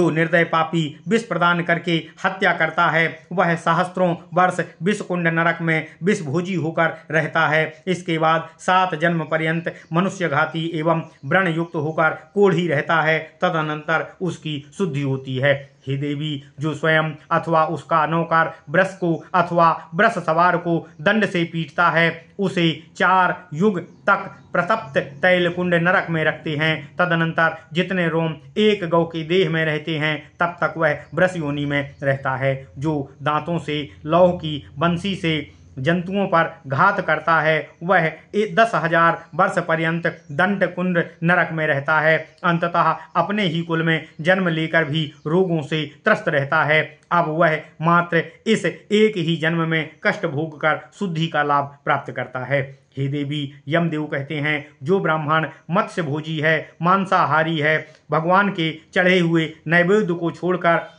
निर्दय पापी विष प्रदान करके हत्या करता है वह सहस्त्रों वर्ष विष कुंड नरक में विष भोजी होकर रहता है। इसके बाद 7 जन्म पर्यंत मनुष्य घाती एवं व्रण युक्त होकर कोढ़ी रहता है। तदनंतर उसकी शुद्धि होती है। हे देवी, जो स्वयं अथवा उसका नौकर वृष को अथवा वृष सवार को दंड से पीटता है उसे 4 युग तक प्रतप्त तैल कुंड नरक में रखते हैं। तदनंतर जितने रोम एक गौ के देह में रहते हैं तब तक वह वृष योनि में रहता है। जो दांतों से लौह की बंसी से जंतुओं पर घात करता है वह 10,000 वर्ष पर्यंत दंड कुंड नरक में रहता है। अंततः अपने ही कुल में जन्म लेकर भी रोगों से त्रस्त रहता है। अब वह मात्र इस एक ही जन्म में कष्ट भोग कर शुद्धि का लाभ प्राप्त करता है। हे देवी, यमदेव कहते हैं, जो ब्राह्मण मत्स्य भोजी है, मांसाहारी है, भगवान के चढ़े हुए नैवेद्य को छोड़कर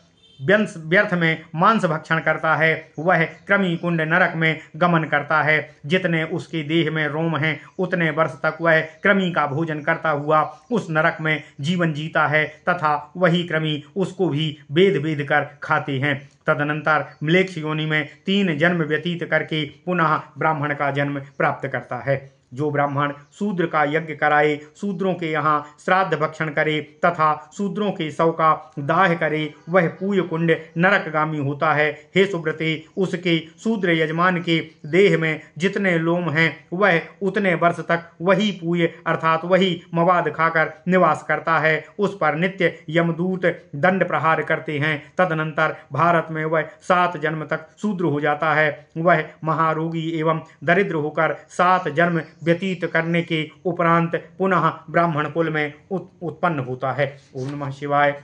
व्यर्थ में मांस भक्षण करता है वह क्रमी कुंड नरक में गमन करता है। जितने उसके देह में रोम हैं उतने वर्ष तक वह क्रमी का भोजन करता हुआ उस नरक में जीवन जीता है तथा वही क्रमी उसको भी बेध कर खाते हैं। तदनंतर म्लेच्छ योनि में 3 जन्म व्यतीत करके पुनः ब्राह्मण का जन्म प्राप्त करता है। जो ब्राह्मण शूद्र का यज्ञ कराए, शूद्रों के यहाँ श्राद्ध भक्षण करे तथा शूद्रों के शव का दाह करे वह पूय कुंड नरकगामी होता है। हे सुब्रते, उसके शूद्र यजमान के देह में जितने लोम हैं वह उतने वर्ष तक वही पूय अर्थात वही मवाद खाकर निवास करता है। उस पर नित्य यमदूत दंड प्रहार करते हैं। तदनंतर भारत में वह 7 जन्म तक शूद्र हो जाता है। वह महारोगी एवं दरिद्र होकर 7 जन्म व्यतीत करने के उपरांत पुनः ब्राह्मण कुल में उत्पन्न होता है। ओम नमः शिवाय।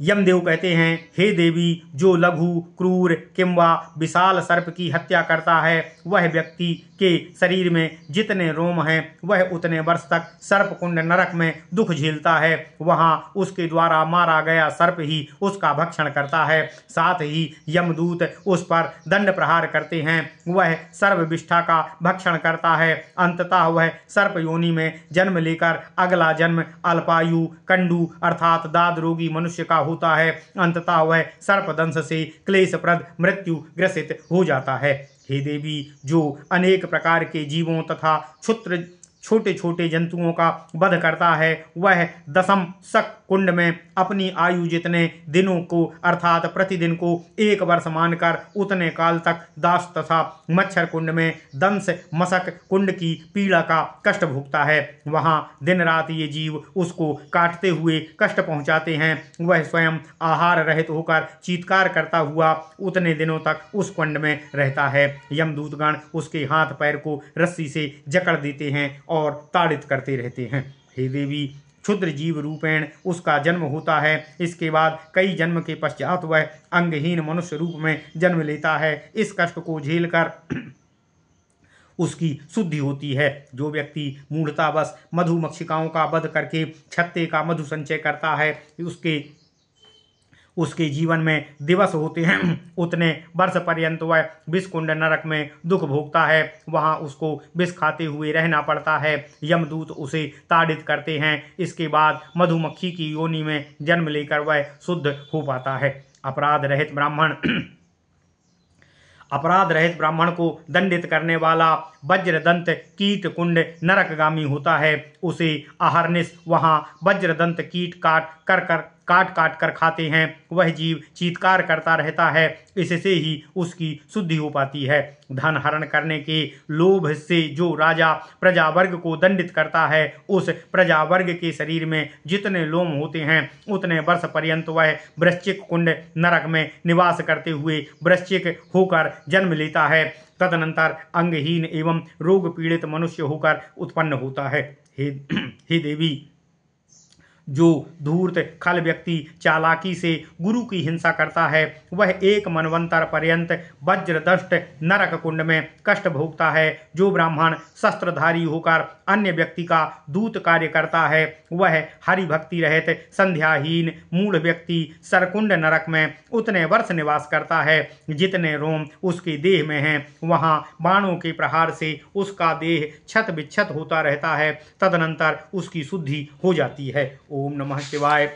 यमदेव कहते हैं, हे देवी, जो लघु क्रूर किंवा विशाल सर्प की हत्या करता है वह व्यक्ति के शरीर में जितने रोम हैं वह उतने वर्ष तक सर्प कुंड नरक में दुख झेलता है। वहां उसके द्वारा मारा गया सर्प ही उसका भक्षण करता है। साथ ही यमदूत उस पर दंड प्रहार करते हैं। वह सर्वविष्ठा का भक्षण करता है। अंततः वह सर्प योनि में जन्म लेकर अगला जन्म अल्पायु कंडू अर्थात दाद रोगी मनुष्य का होता है। अंततः वह सर्पदंश से क्लेशप्रद मृत्यु ग्रसित हो जाता है। हे देवी, जो अनेक प्रकार के जीवों तथा क्षुद्र छोटे छोटे जंतुओं का वध करता है वह दशम शक कुंड में अपनी आयु जितने दिनों को अर्थात प्रतिदिन को 1 वर्ष मानकर उतने काल तक दास तथा मच्छर कुंड में दंश मशक कुंड की पीड़ा का कष्ट भोगता है। वहां दिन रात ये जीव उसको काटते हुए कष्ट पहुंचाते हैं। वह स्वयं आहार रहित होकर चीत्कार करता हुआ उतने दिनों तक उस कुंड में रहता है। यमदूतगण उसके हाथ पैर को रस्सी से जकड़ देते हैं और ताड़ित करते रहते हैं। हे देवी, क्षुद्र जीव रूपेण उसका जन्म होता है। इसके बाद कई जन्म के पश्चात वह अंगहीन मनुष्य रूप में जन्म लेता है। इस कष्ट को झेलकर उसकी शुद्धि होती है। जो व्यक्ति मूढ़तावश मधुमक्षिकाओं का वध करके छत्ते का मधु संचय करता है, उसके जीवन में दिवस होते हैं उतने वर्ष पर्यंत वह विषकुंड नरक में दुख भोगता है। वहां उसको विष खाते हुए रहना पड़ता है। यमदूत उसे ताड़ित करते हैं। इसके बाद मधुमक्खी की योनि में जन्म लेकर वह शुद्ध हो पाता है। अपराध रहित ब्राह्मण को दंडित करने वाला वज्रदंत कीट कुंड नरकगामी होता है। उसे अहर्निश वहां वज्रदंत कीट काट कर खाते हैं। वह जीव चीत्कार करता रहता है। इससे ही उसकी शुद्धि हो पाती है। धन हरण करने के लोभ से जो राजा प्रजावर्ग को दंडित करता है, उस प्रजावर्ग के शरीर में जितने लोम होते हैं उतने वर्ष पर्यंत वह वृश्चिक कुंड नरक में निवास करते हुए वृश्चिक होकर जन्म लेता है। तदनंतर अंगहीन एवं रोग पीड़ित मनुष्य होकर उत्पन्न होता है। हे देवी, जो धूर्त खल व्यक्ति चालाकी से गुरु की हिंसा करता है, वह एक मनवंतर पर्यंत वज्रदष्ट नरक कुंड में कष्ट भोगता है। जो ब्राह्मण शस्त्रधारी होकर अन्य व्यक्ति का दूत कार्य करता है, वह हरि भक्ति रहित संध्याहीन मूढ़ व्यक्ति सरकुंड नरक में उतने वर्ष निवास करता है जितने रोम उसके देह में हैं। वहां बाणों के प्रहार से उसका देह क्षत विक्षत होता रहता है। तदनंतर उसकी शुद्धि हो जाती है। ओम नमः शिवाय।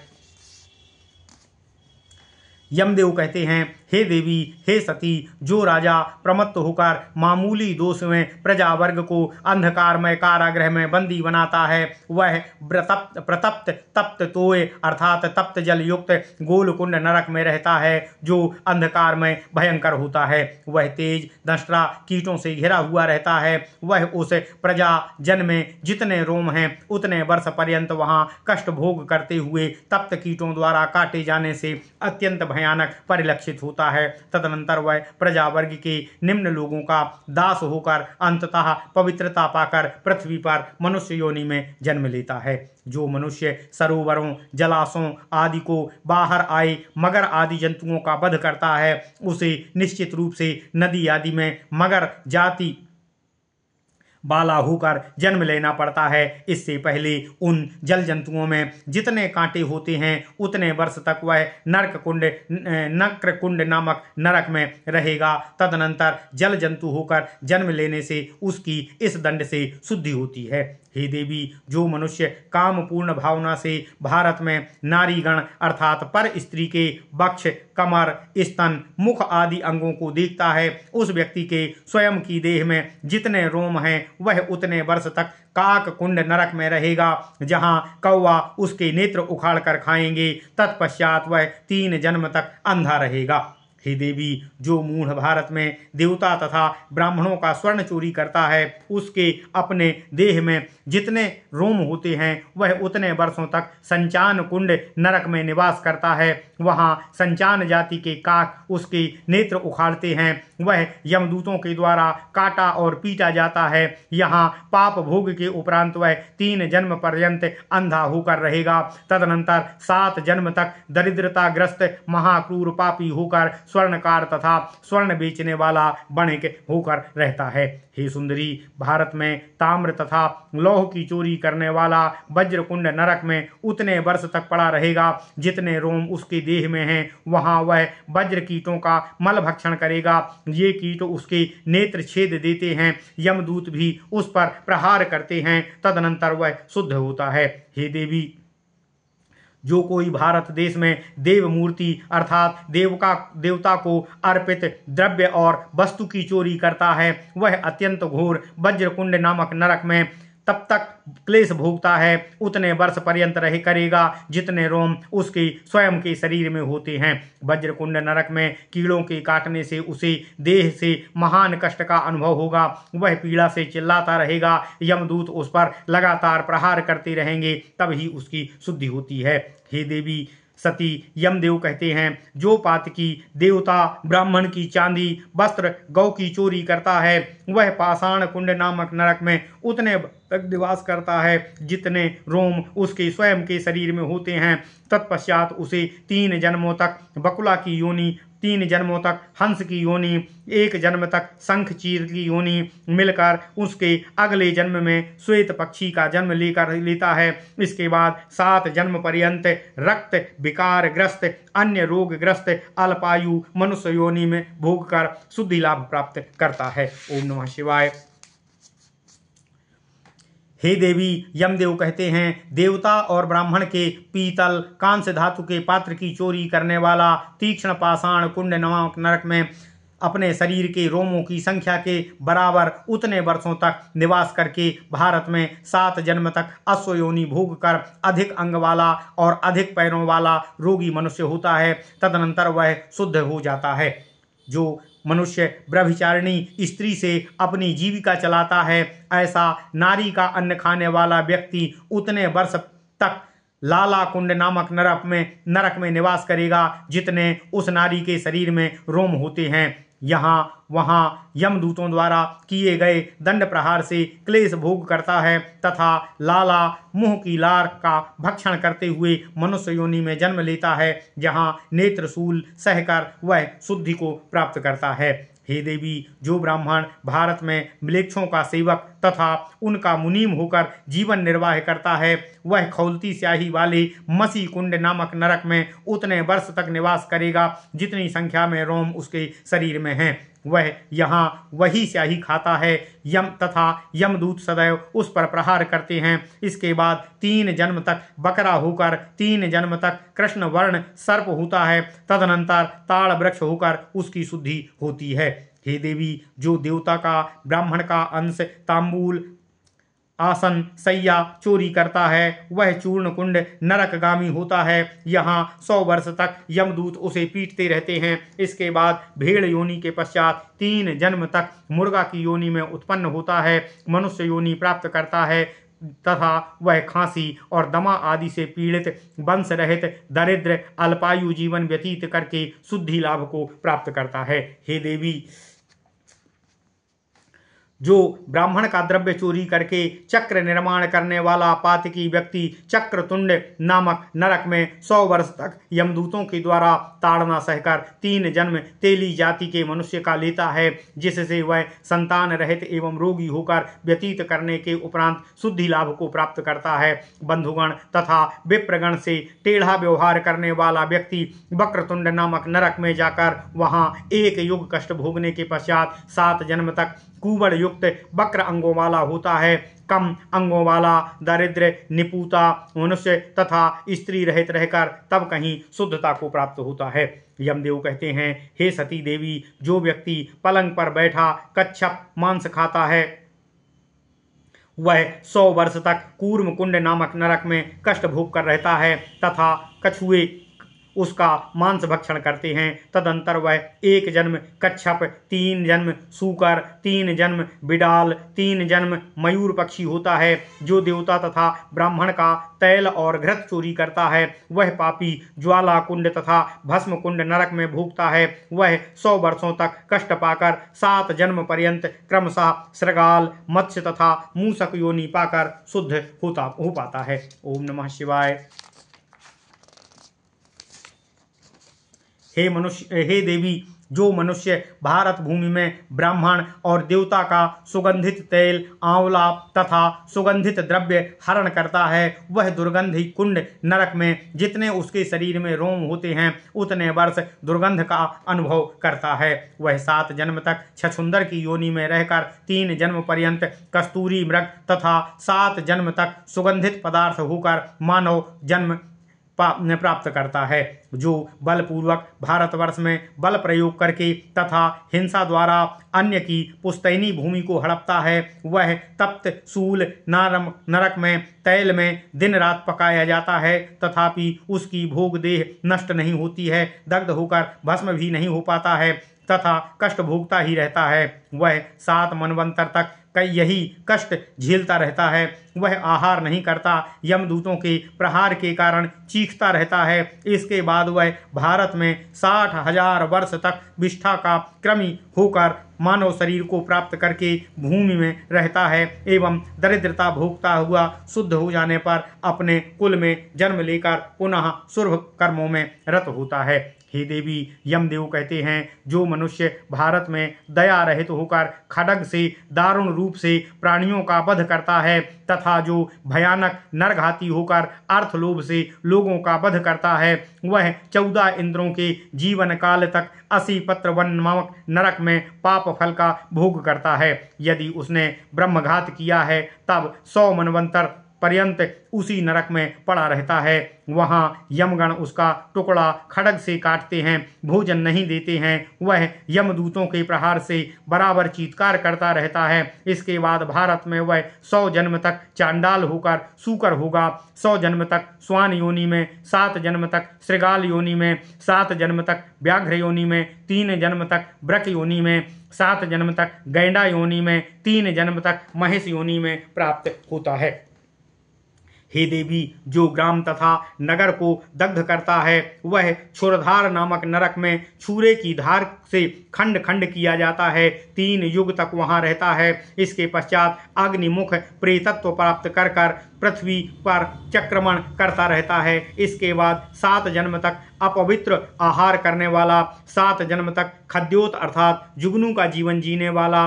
यमदेव कहते हैं, हे देवी, हे सती, जो राजा प्रमत्त होकर मामूली दोष में प्रजावर्ग को अंधकारमय कारागृह में बंदी बनाता है, वह प्रतप्त तप्त तोय अर्थात तप्त जल युक्त गोलकुंड नरक में रहता है, जो अंधकार में भयंकर होता है। वह तेज दंष्ट्रा कीटों से घिरा हुआ रहता है। वह उस प्रजा जन में जितने रोम हैं उतने वर्ष पर्यंत वहां कष्ट भोग करते हुए तप्त कीटों द्वारा काटे जाने से अत्यंत भयानक परिलक्षित होता है। तदनंतर वह प्रजावर्ग के निम्न लोगों का दास होकर अंततः पवित्रता पाकर पृथ्वी पर मनुष्य योनि में जन्म लेता है। जो मनुष्य सरोवरों जलाशयों आदि को बाहर आए मगर आदि जंतुओं का वध करता है, उसे निश्चित रूप से नदी आदि में मगर जाति बाला होकर जन्म लेना पड़ता है। इससे पहले उन जल जंतुओं में जितने कांटे होते हैं उतने वर्ष तक वह नक्र कुंड नामक नरक में रहेगा। तदनंतर जल जंतु होकर जन्म लेने से उसकी इस दंड से शुद्धि होती है। हे देवी, जो मनुष्य काम पूर्ण भावना से भारत में नारीगण अर्थात पर स्त्री के वक्ष कमर स्तन मुख आदि अंगों को देखता है, उस व्यक्ति के स्वयं की देह में जितने रोम हैं वह उतने वर्ष तक काक कुंड नरक में रहेगा, जहां कौवा उसके नेत्र उखाड़ कर खाएंगे। तत्पश्चात वह 3 जन्म तक अंधा रहेगा। हे देवी, जो मूढ़ भारत में देवता तथा ब्राह्मणों का स्वर्ण चोरी करता है, उसके अपने देह में जितने रोम होते हैं वह उतने वर्षों तक संचान कुंड नरक में निवास करता है। वहां संचान जाति के काक उसके नेत्र उखाड़ते हैं। वह यमदूतों के द्वारा काटा और पीटा जाता है। यहाँ पाप भोग के उपरांत वह 3 जन्म पर्यंत अंधा होकर रहेगा। तदनंतर 7 जन्म तक दरिद्रताग्रस्त महाक्रूर पापी होकर स्वर्णकार तथा स्वर्ण बेचने वाला वणिक होकर रहता है। हे सुंदरी, भारत में ताम्र तथा लौह की चोरी करने वाला वज्रकुंड नरक में उतने वर्ष तक पड़ा रहेगा जितने रोम उसके देह में हैं। वहां वह वज्र कीटों का मल भक्षण करेगा। ये कीट उसके नेत्र छेद देते हैं। यमदूत भी उस पर प्रहार करते हैं। तदनंतर वह शुद्ध होता है। हे देवी, जो कोई भारत देश में देव मूर्ति अर्थात देवता को अर्पित द्रव्य और वस्तु की चोरी करता है, वह अत्यंत घोर वज्रकुंड नामक नरक में तब तक क्लेश भोगता है उतने वर्ष पर्यंत रह करेगा जितने रोम उसके स्वयं के शरीर में होते हैं। वज्रकुंड नरक में कीड़ों के काटने से उसे देह से महान कष्ट का अनुभव होगा। वह पीड़ा से चिल्लाता रहेगा। यमदूत उस पर लगातार प्रहार करते रहेंगे, तब ही उसकी शुद्धि होती है। हे देवी सती, यमदेव कहते हैं, जो पातकी देवता ब्राह्मण की चांदी वस्त्र गौ की चोरी करता है, वह पाषाण कुंड नामक नरक में उतने तक निवास करता है जितने रोम उसके स्वयं के शरीर में होते हैं। तत्पश्चात उसे 3 जन्मों तक बकुला की योनि, 3 जन्मों तक हंस की योनि, 1 जन्म तक शंख चीर की योनि मिलकर उसके अगले जन्म में श्वेत पक्षी का जन्म लेता है। इसके बाद 7 जन्म पर्यंत रक्त विकार ग्रस्त अन्य रोग ग्रस्त अल्पायु मनुष्य योनि में भोग कर शुद्धि लाभ प्राप्त करता है। ओम नमः शिवाय। हे देवी, यमदेव कहते हैं, देवता और ब्राह्मण के पीतल कांस्य धातु के पात्र की चोरी करने वाला तीक्ष्ण पाषाण कुंड नामक नरक में अपने शरीर के रोमों की संख्या के बराबर उतने वर्षों तक निवास करके भारत में 7 जन्म तक अश्वयोनि भोग कर अधिक अंग वाला और अधिक पैरों वाला रोगी मनुष्य होता है। तदनंतर वह शुद्ध हो जाता है। जो मनुष्य ब्रह्मचारिणी स्त्री से अपनी जीविका चलाता है, ऐसा नारी का अन्न खाने वाला व्यक्ति उतने वर्ष तक लाला कुंड नामक नरक में निवास करेगा जितने उस नारी के शरीर में रोम होते हैं। यहाँ वहाँ यमदूतों द्वारा किए गए दंड प्रहार से क्लेश भोग करता है तथा लाला मुंह की लार का भक्षण करते हुए मनुष्य योनि में जन्म लेता है, जहाँ नेत्रशूल सहकर वह शुद्धि को प्राप्त करता है। हे देवी, जो ब्राह्मण भारत में म्लेच्छों का सेवक तथा उनका मुनीम होकर जीवन निर्वाह करता है, वह खौलती स्याही वाले मसी कुंड नामक नरक में उतने वर्ष तक निवास करेगा जितनी संख्या में रोम उसके शरीर में हैं। वह यहाँ वही स्याही खाता है तथा यमदूत सदैव उस पर प्रहार करते हैं। इसके बाद 3 जन्म तक बकरा होकर 3 जन्म तक कृष्ण वर्ण सर्प होता है। तदनंतर ताड़ वृक्ष होकर उसकी शुद्धि होती है। हे देवी, जो देवता का ब्राह्मण का अंश तांबूल आसन सैया चोरी करता है, वह चूर्ण कुंड नरकगामी होता है। यहाँ 100 वर्ष तक यमदूत उसे पीटते रहते हैं। इसके बाद भेड़ योनि के पश्चात 3 जन्म तक मुर्गा की योनि में उत्पन्न होता है, मनुष्य योनि प्राप्त करता है तथा वह खांसी और दमा आदि से पीड़ित वंश रहित दरिद्र अल्पायु जीवन व्यतीत करके शुद्धि लाभ को प्राप्त करता है। हे देवी, जो ब्राह्मण का द्रव्य चोरी करके चक्र निर्माण करने वाला पातकी व्यक्ति चक्रतुंड नामक नरक में 100 वर्ष तक यमदूतों के द्वारा ताड़ना सहकर 3 जन्म तेली जाति के मनुष्य का लेता है, जिससे वह संतान रहित एवं रोगी होकर व्यतीत करने के उपरांत शुद्धि लाभ को प्राप्त करता है। बंधुगण तथा विप्रगण से टेढ़ा व्यवहार करने वाला व्यक्ति वक्रतुंड नामक नरक में जाकर वहां 1 युग कष्ट भोगने के पश्चात 7 जन्म तक कुबड़ युक्त वक्र अंगों वाला होता है। कम अंगों वाला दरिद्र निपुता मनुष्य तथा स्त्री रहित रहकर तब कहीं शुद्धता को प्राप्त होता है। यमदेव कहते हैं, हे सती देवी, जो व्यक्ति पलंग पर बैठा कच्छप मांस खाता है, वह 100 वर्ष तक कूर्म कुंड नामक नरक में कष्ट भोग कर रहता है तथा कछुए उसका मांस भक्षण करते हैं। तदंतर वह 1 जन्म कच्छप, 3 जन्म सूकर, 3 जन्म बिडाल, 3 जन्म मयूर पक्षी होता है। जो देवता तथा ब्राह्मण का तैल और घृत चोरी करता है, वह पापी ज्वाला कुंड तथा भस्म कुंड नरक में भोगता है। वह 100 वर्षों तक कष्ट पाकर 7 जन्म पर्यंत क्रमशः श्रगाल, मत्स्य तथा मूसक योनि पाकर शुद्ध हो पाता है। ओम नमः शिवाय। हे देवी, जो मनुष्य भारत भूमि में ब्राह्मण और देवता का सुगंधित तेल, आंवला तथा सुगंधित द्रव्य हरण करता है, वह दुर्गंधी कुंड नरक में जितने उसके शरीर में रोम होते हैं उतने वर्ष दुर्गंध का अनुभव करता है। वह 7 जन्म तक छछुंदर की योनि में रहकर 3 जन्म पर्यंत कस्तूरी मृग तथा 7 जन्म तक सुगंधित पदार्थ होकर मानव जन्म प्राप्त करता है। जो बलपूर्वक भारतवर्ष में बल प्रयोग करके तथा हिंसा द्वारा अन्य की पुस्तैनी भूमि को हड़पता है, वह तप्त सूल नरक में तैल में दिन रात पकाया जाता है, तथापि उसकी भोग देह नष्ट नहीं होती है, दग्ध होकर भस्म भी नहीं हो पाता है तथा कष्ट भोगता ही रहता है। वह 7 मनवंतर तक यही कष्ट झेलता रहता है। वह आहार नहीं करता, यमदूतों के प्रहार के कारण चीखता रहता है। इसके बाद वह भारत में 60,000 वर्ष तक विष्ठा का क्रमी होकर मानव शरीर को प्राप्त करके भूमि में रहता है एवं दरिद्रता भोगता हुआ शुद्ध हो जाने पर अपने कुल में जन्म लेकर पुनः शुभ कर्मों में रत होता है। हे देवी, यमदेव कहते हैं, जो मनुष्य भारत में दया रहित होकर खड्ग से दारुण रूप से प्राणियों का वध करता है तथा जो भयानक नरघाती होकर अर्थलोभ से लोगों का वध करता है, वह 14 इंद्रों के जीवन काल तक 80 पत्र वन नामक नरक में पाप फल का भोग करता है। यदि उसने ब्रह्मघात किया है तब 100 मनवंतर पर्यंत उसी नरक में पड़ा रहता है। वहाँ यमगण उसका टुकड़ा खड्ग से काटते हैं, भोजन नहीं देते हैं। वह यमदूतों के प्रहार से बराबर चीत्कार करता रहता है। इसके बाद भारत में वह 100 जन्म तक चांडाल होकर सूकर होगा, 100 जन्म तक स्वान योनि में, 7 जन्म तक श्रृगाल योनि में, 7 जन्म तक व्याघ्र योनि में, 3 जन्म तक ब्रक योनि में, 7 जन्म तक गैंडा योनि में, 3 जन्म तक महेश योनि में प्राप्त होता है। हे देवी, जो ग्राम तथा नगर को दग्ध करता है वह क्षुरधार नामक नरक में छुरे की धार से खंड खंड किया जाता है, 3 युग तक वहां रहता है। इसके पश्चात अग्निमुख प्रेतत्व प्राप्त कर पृथ्वी पर चक्रमण करता रहता है। इसके बाद 7 जन्म तक अपवित्र आहार करने वाला, 7 जन्म तक खद्योत अर्थात जुगनू का जीवन जीने वाला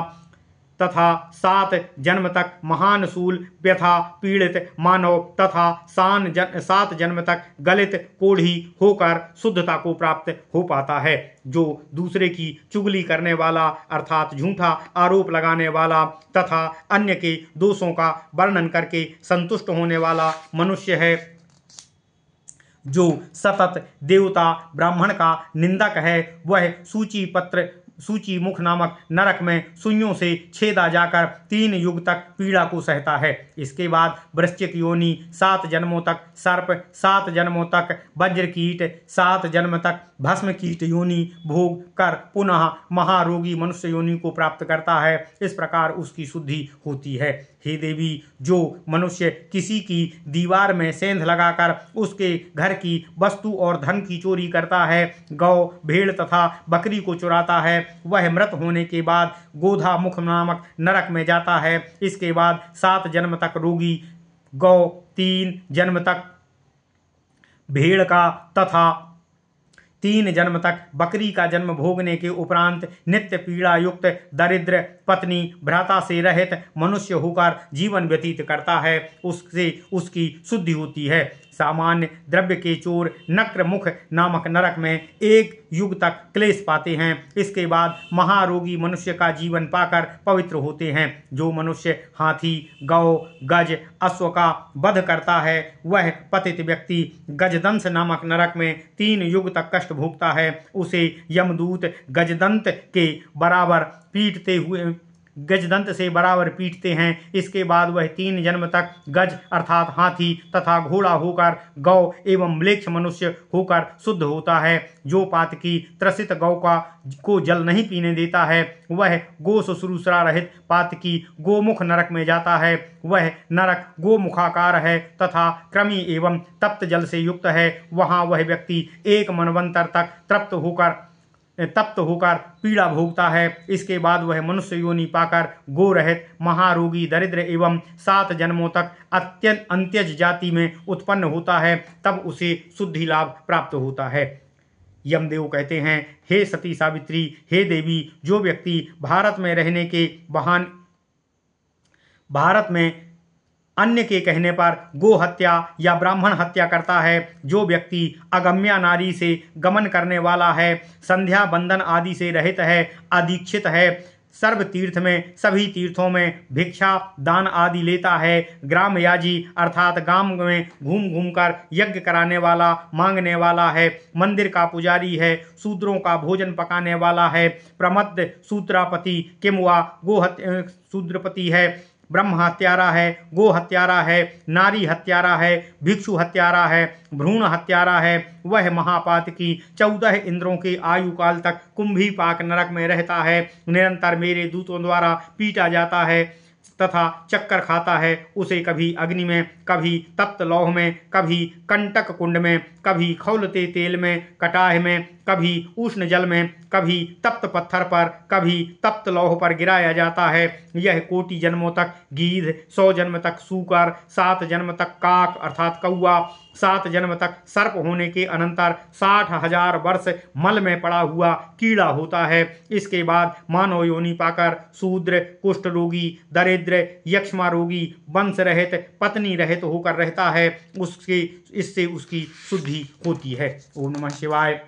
तथा 7 जन्म तक महान शूल व्यथा पीड़ित मानव तथा 7 जन्म तक गलित कोढ़ी होकर शुद्धता को प्राप्त हो पाता है। जो दूसरे की चुगली करने वाला अर्थात झूठा आरोप लगाने वाला तथा अन्य के दोषों का वर्णन करके संतुष्ट होने वाला मनुष्य है, जो सतत देवता ब्राह्मण का निंदक है, वह सूची मुख नामक नरक में सुइयों से छेदा जाकर 3 युग तक पीड़ा को सहता है। इसके बाद वृश्चिक योनि, 7 जन्मों तक सर्प, 7 जन्मों तक वज्र कीट, 7 जन्म तक भस्म कीट योनि भोग कर पुनः महारोगी मनुष्य योनि को प्राप्त करता है। इस प्रकार उसकी शुद्धि होती है। हे देवी, जो मनुष्य किसी की दीवार में सेंध लगाकर उसके घर की वस्तु और धन की चोरी करता है, गौ भेड़ तथा बकरी को चुराता है, वह मृत होने के बाद गोधा मुख नामक नरक में जाता है। इसके बाद 7 जन्म तक रोगी गौ, 3 जन्म तक भेड़ का तथा 3 जन्म तक बकरी का जन्म भोगने के उपरांत नित्य पीड़ा युक्त दरिद्र पत्नी भ्राता से रहित मनुष्य होकर जीवन व्यतीत करता है। उससे उसकी शुद्धि होती है। सामान्य द्रव्य के चोर नक्र मुख नामक नरक में 1 युग तक क्लेश पाते हैं। इसके बाद महारोगी मनुष्य का जीवन पाकर पवित्र होते हैं। जो मनुष्य हाथी, गौ, गज, अश्व का वध करता है, वह पतित व्यक्ति गजदंश नामक नरक में 3 युग तक कष्ट भोगता है। उसे यमदूत गजदंत से बराबर पीटते हैं। इसके बाद वह 3 जन्म तक गज अर्थात हाथी तथा घोड़ा होकर गौ एवं म्लेच्छ मनुष्य होकर शुद्ध होता है। जो पातकी त्रसित गौ को जल नहीं पीने देता है, वह गो शुश्रूषा रहित पातकी गोमुख नरक में जाता है। वह नरक गोमुखाकार है तथा क्रमी एवं तप्त जल से युक्त है। वहाँ वह व्यक्ति 1 मनवंतर तक तप्त होकर पीड़ा भोगता है। इसके बाद वह मनुष्य योनि पाकर गो रहित महारोगी दरिद्र एवं 7 जन्मों तक अत्यंत अंत्यज जाति में उत्पन्न होता है। तब उसे शुद्धि लाभ प्राप्त होता है। यमदेव कहते हैं, हे सती सावित्री, हे देवी, जो व्यक्ति भारत में अन्य के कहने पर गो हत्या या ब्राह्मण हत्या करता है, जो व्यक्ति अगम्या नारी से गमन करने वाला है, संध्या बंधन आदि से रहित है, अदीक्षित है, सर्व तीर्थ में सभी तीर्थों में भिक्षा दान आदि लेता है, ग्राम याजी अर्थात गांव में घूम घूम कर यज्ञ कराने वाला मांगने वाला है, मंदिर का पुजारी है, शूद्रों का भोजन पकाने वाला है, प्रमद सूत्रापति किंवा शूद्रपति है, ब्रह्म हत्यारा है, गो हत्यारा है, नारी हत्यारा है, भिक्षु हत्यारा है, भ्रूण हत्यारा है, वह महापातकी 14 इंद्रों के आयु काल तक कुंभी पाक नरक में रहता है। निरंतर मेरे दूतों द्वारा पीटा जाता है। तथा चक्कर खाता है उसे कभी अग्नि में, कभी तप्त लौह में, कभी कंटक कुंड में, कभी खौलते तेल में, कटाह में, कभी उष्ण जल में, कभी तप्त पत्थर पर, कभी तप्त लौह पर गिराया जाता है। यह कोटि जन्मों तक गीध, 100 जन्म तक सूकर, 7 जन्म तक काक अर्थात कौआ, 7 जन्म तक सर्प होने के अनंतर 60,000 वर्ष मल में पड़ा हुआ कीड़ा होता है। इसके बाद मानव योनि पाकर शूद्र, कुष्ठ रोगी, दरिद्र, यक्ष्मा रोगी, वंश रहित, पत्नी रहित होकर रहता है। इससे उसकी शुद्धि होती है। ओम नमः शिवाय।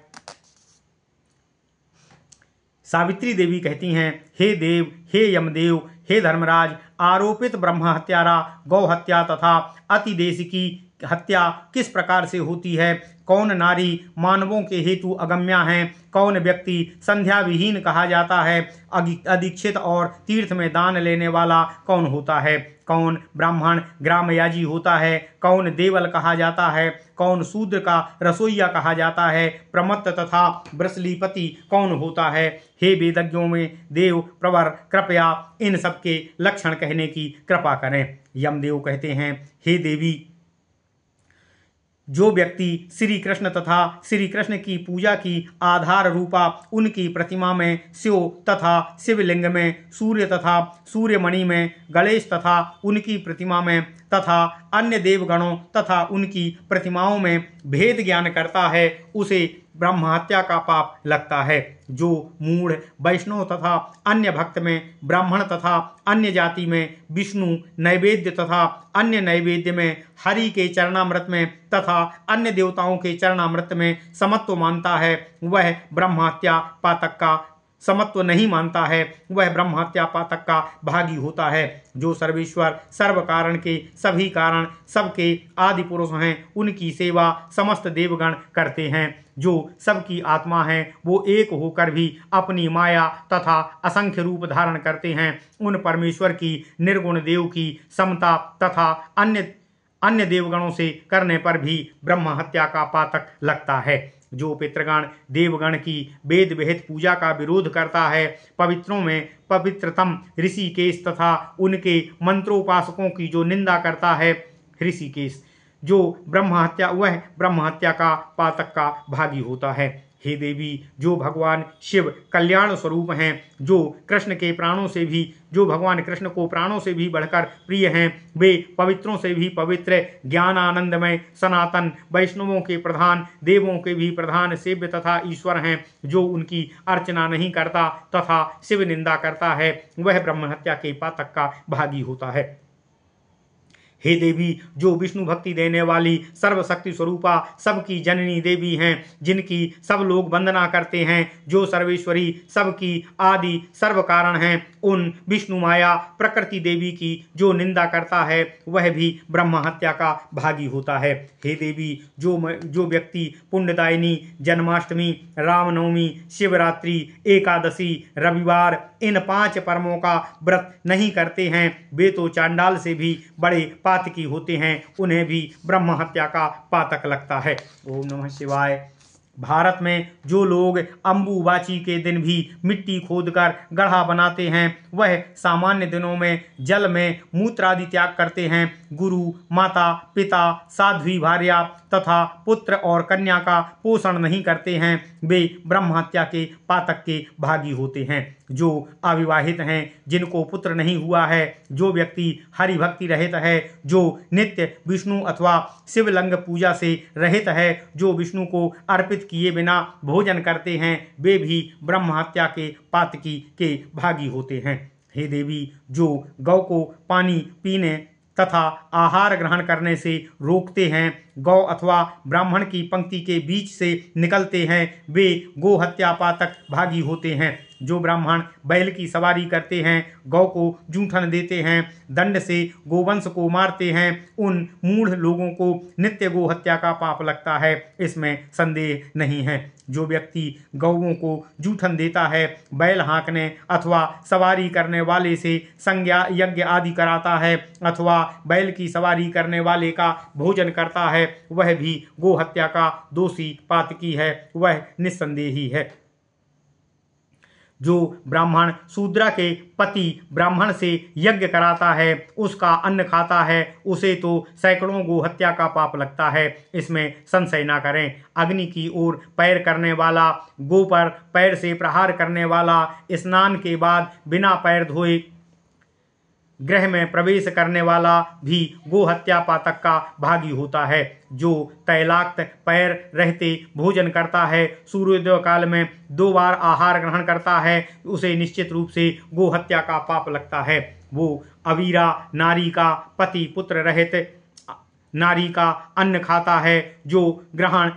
सावित्री देवी कहती हैं, हे देव, हे यमदेव, हे धर्मराज, आरोपित ब्रह्म हत्यारा गौ हत्या तथा अतिदेश की हत्या किस प्रकार से होती है? कौन नारी मानवों के हेतु अगम्या है? कौन व्यक्ति संध्या विहीन कहा जाता है? अदीक्षित और तीर्थ में दान लेने वाला कौन होता है? कौन ब्राह्मण ग्रामयाजी होता है? कौन देवल कहा जाता है? कौन शूद्र का रसोइया कहा जाता है? प्रमत्त तथा वृषलीपति कौन होता है? हे वेदज्ञों में देव प्रवर, कृपया इन सबके लक्षण कहने की कृपा करें। यमदेव कहते हैं, हे देवी, जो व्यक्ति श्री कृष्ण तथा श्री कृष्ण की पूजा की आधार रूपा उनकी प्रतिमा में शिव तथा शिवलिंग में, सूर्य तथा सूर्यमणि में, गणेश तथा उनकी प्रतिमा में तथा अन्य देवगणों तथा उनकी प्रतिमाओं में भेद ज्ञान करता है, उसे ब्रह्म हत्या का पाप लगता है। जो मूढ़ वैष्णव तथा अन्य भक्त में, ब्राह्मण तथा अन्य जाति में विष्णु नैवेद्य तथा अन्य नैवेद्य में, हरि के चरणामृत में तथा अन्य देवताओं के चरणामृत में समत्व मानता है, वह ब्रह्म हत्या पातक का समत्व नहीं मानता है, वह ब्रह्म हत्या पातक का भागी होता है। जो सर्वेश्वर सर्व कारण के सभी कारण सबके आदि पुरुष हैं, उनकी सेवा समस्त देवगण करते हैं। जो सबकी आत्मा है, वो एक होकर भी अपनी माया तथा असंख्य रूप धारण करते हैं। उन परमेश्वर की निर्गुण देव की समता तथा अन्य देवगणों से करने पर भी ब्रह्म हत्या का पातक लगता है। जो पितृगण देवगण की वेद विहित पूजा का विरोध करता है, पवित्रों में पवित्रतम ऋषिकेश तथा उनके मंत्रोपासकों की जो निंदा करता है, ऋषिकेश जो वह ब्रह्म हत्या का पातक का भागी होता है। हे देवी, जो भगवान शिव कल्याण स्वरूप हैं, जो भगवान कृष्ण को प्राणों से भी बढ़कर प्रिय हैं, वे पवित्रों से भी पवित्र, ज्ञान आनंदमय, सनातन, वैष्णवों के प्रधान, देवों के भी प्रधान सेव्य तथा ईश्वर हैं। जो उनकी अर्चना नहीं करता तथा शिव निंदा करता है, वह ब्रह्म हत्या के पातक का भागी होता है। हे देवी, जो विष्णु भक्ति देने वाली सर्वशक्ति स्वरूपा सबकी जननी देवी हैं, जिनकी सब लोग वंदना करते हैं, जो सर्वेश्वरी सबकी आदि सर्व कारण हैं, उन विष्णु माया प्रकृति देवी की जो निंदा करता है, वह भी ब्रह्म हत्या का भागी होता है। हे देवी, जो व्यक्ति पुण्यदायिनी, जन्माष्टमी, रामनवमी, शिवरात्रि, एकादशी, रविवार इन 5 परमों का व्रत नहीं करते हैं, वे तो चांडाल से भी बड़े पातकी होते हैं, उन्हें भी ब्रह्म हत्या का पातक लगता है। ओम नमः शिवाय। भारत में जो लोग अम्बुबाची के दिन भी मिट्टी खोदकर गढ़ा बनाते हैं, वह सामान्य दिनों में जल में मूत्रादि त्याग करते हैं। गुरु, माता, पिता, साध्वी भार्या तथा पुत्र और कन्या का पोषण नहीं करते हैं, वे ब्रह्म हत्या के पातक के भागी होते हैं। जो अविवाहित हैं, जिनको पुत्र नहीं हुआ है, जो व्यक्ति हरि भक्ति रहित है, जो नित्य विष्णु अथवा शिवलिंग पूजा से रहित है, जो विष्णु को अर्पित किए बिना भोजन करते हैं, वे भी ब्रह्म हत्या के पातकी के भागी होते हैं। हे देवी, जो गौ को पानी पीने तथा आहार ग्रहण करने से रोकते हैं, गौ अथवा ब्राह्मण की पंक्ति के बीच से निकलते हैं, वे गो हत्या पातक भागी होते हैं। जो ब्राह्मण बैल की सवारी करते हैं, गौ को जूठन देते हैं, दंड से गोवंश को मारते हैं, उन मूढ़ लोगों को नित्य गो हत्या का पाप लगता है, इसमें संदेह नहीं है। जो व्यक्ति गौओं को जूठन देता है, बैल हाँकने अथवा सवारी करने वाले से संज्ञा यज्ञ आदि कराता है, अथवा बैल की सवारी करने वाले का भोजन करता है, वह भी गो हत्या का दोषी पातकी है, वह निस्संदेही है। जो ब्राह्मण शूद्र के पति ब्राह्मण से यज्ञ कराता है, उसका अन्न खाता है, उसे तो सैकड़ों गो हत्या का पाप लगता है, इसमें संशय ना करें। अग्नि की ओर पैर करने वाला, गो पर पैर से प्रहार करने वाला, स्नान के बाद बिना पैर धोए गृह में प्रवेश करने वाला भी गो हत्या पातक का भागी होता है। जो तैलाक्त पैर रहते भोजन करता है, सूर्योदय काल में 2 बार आहार ग्रहण करता है, उसे निश्चित रूप से गो हत्या का पाप लगता है। वो अवीरा नारी का पति पुत्र रहित नारी का अन्न खाता है। जो ब्राह्मण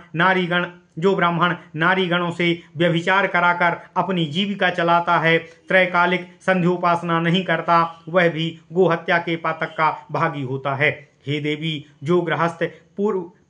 नारीगणों से व्यभिचार कराकर अपनी जीविका चलाता है, त्रैकालिक संध्योपासना नहीं करता, वह भी गोहत्या के पातक का भागी होता है। हे देवी, जो गृहस्थ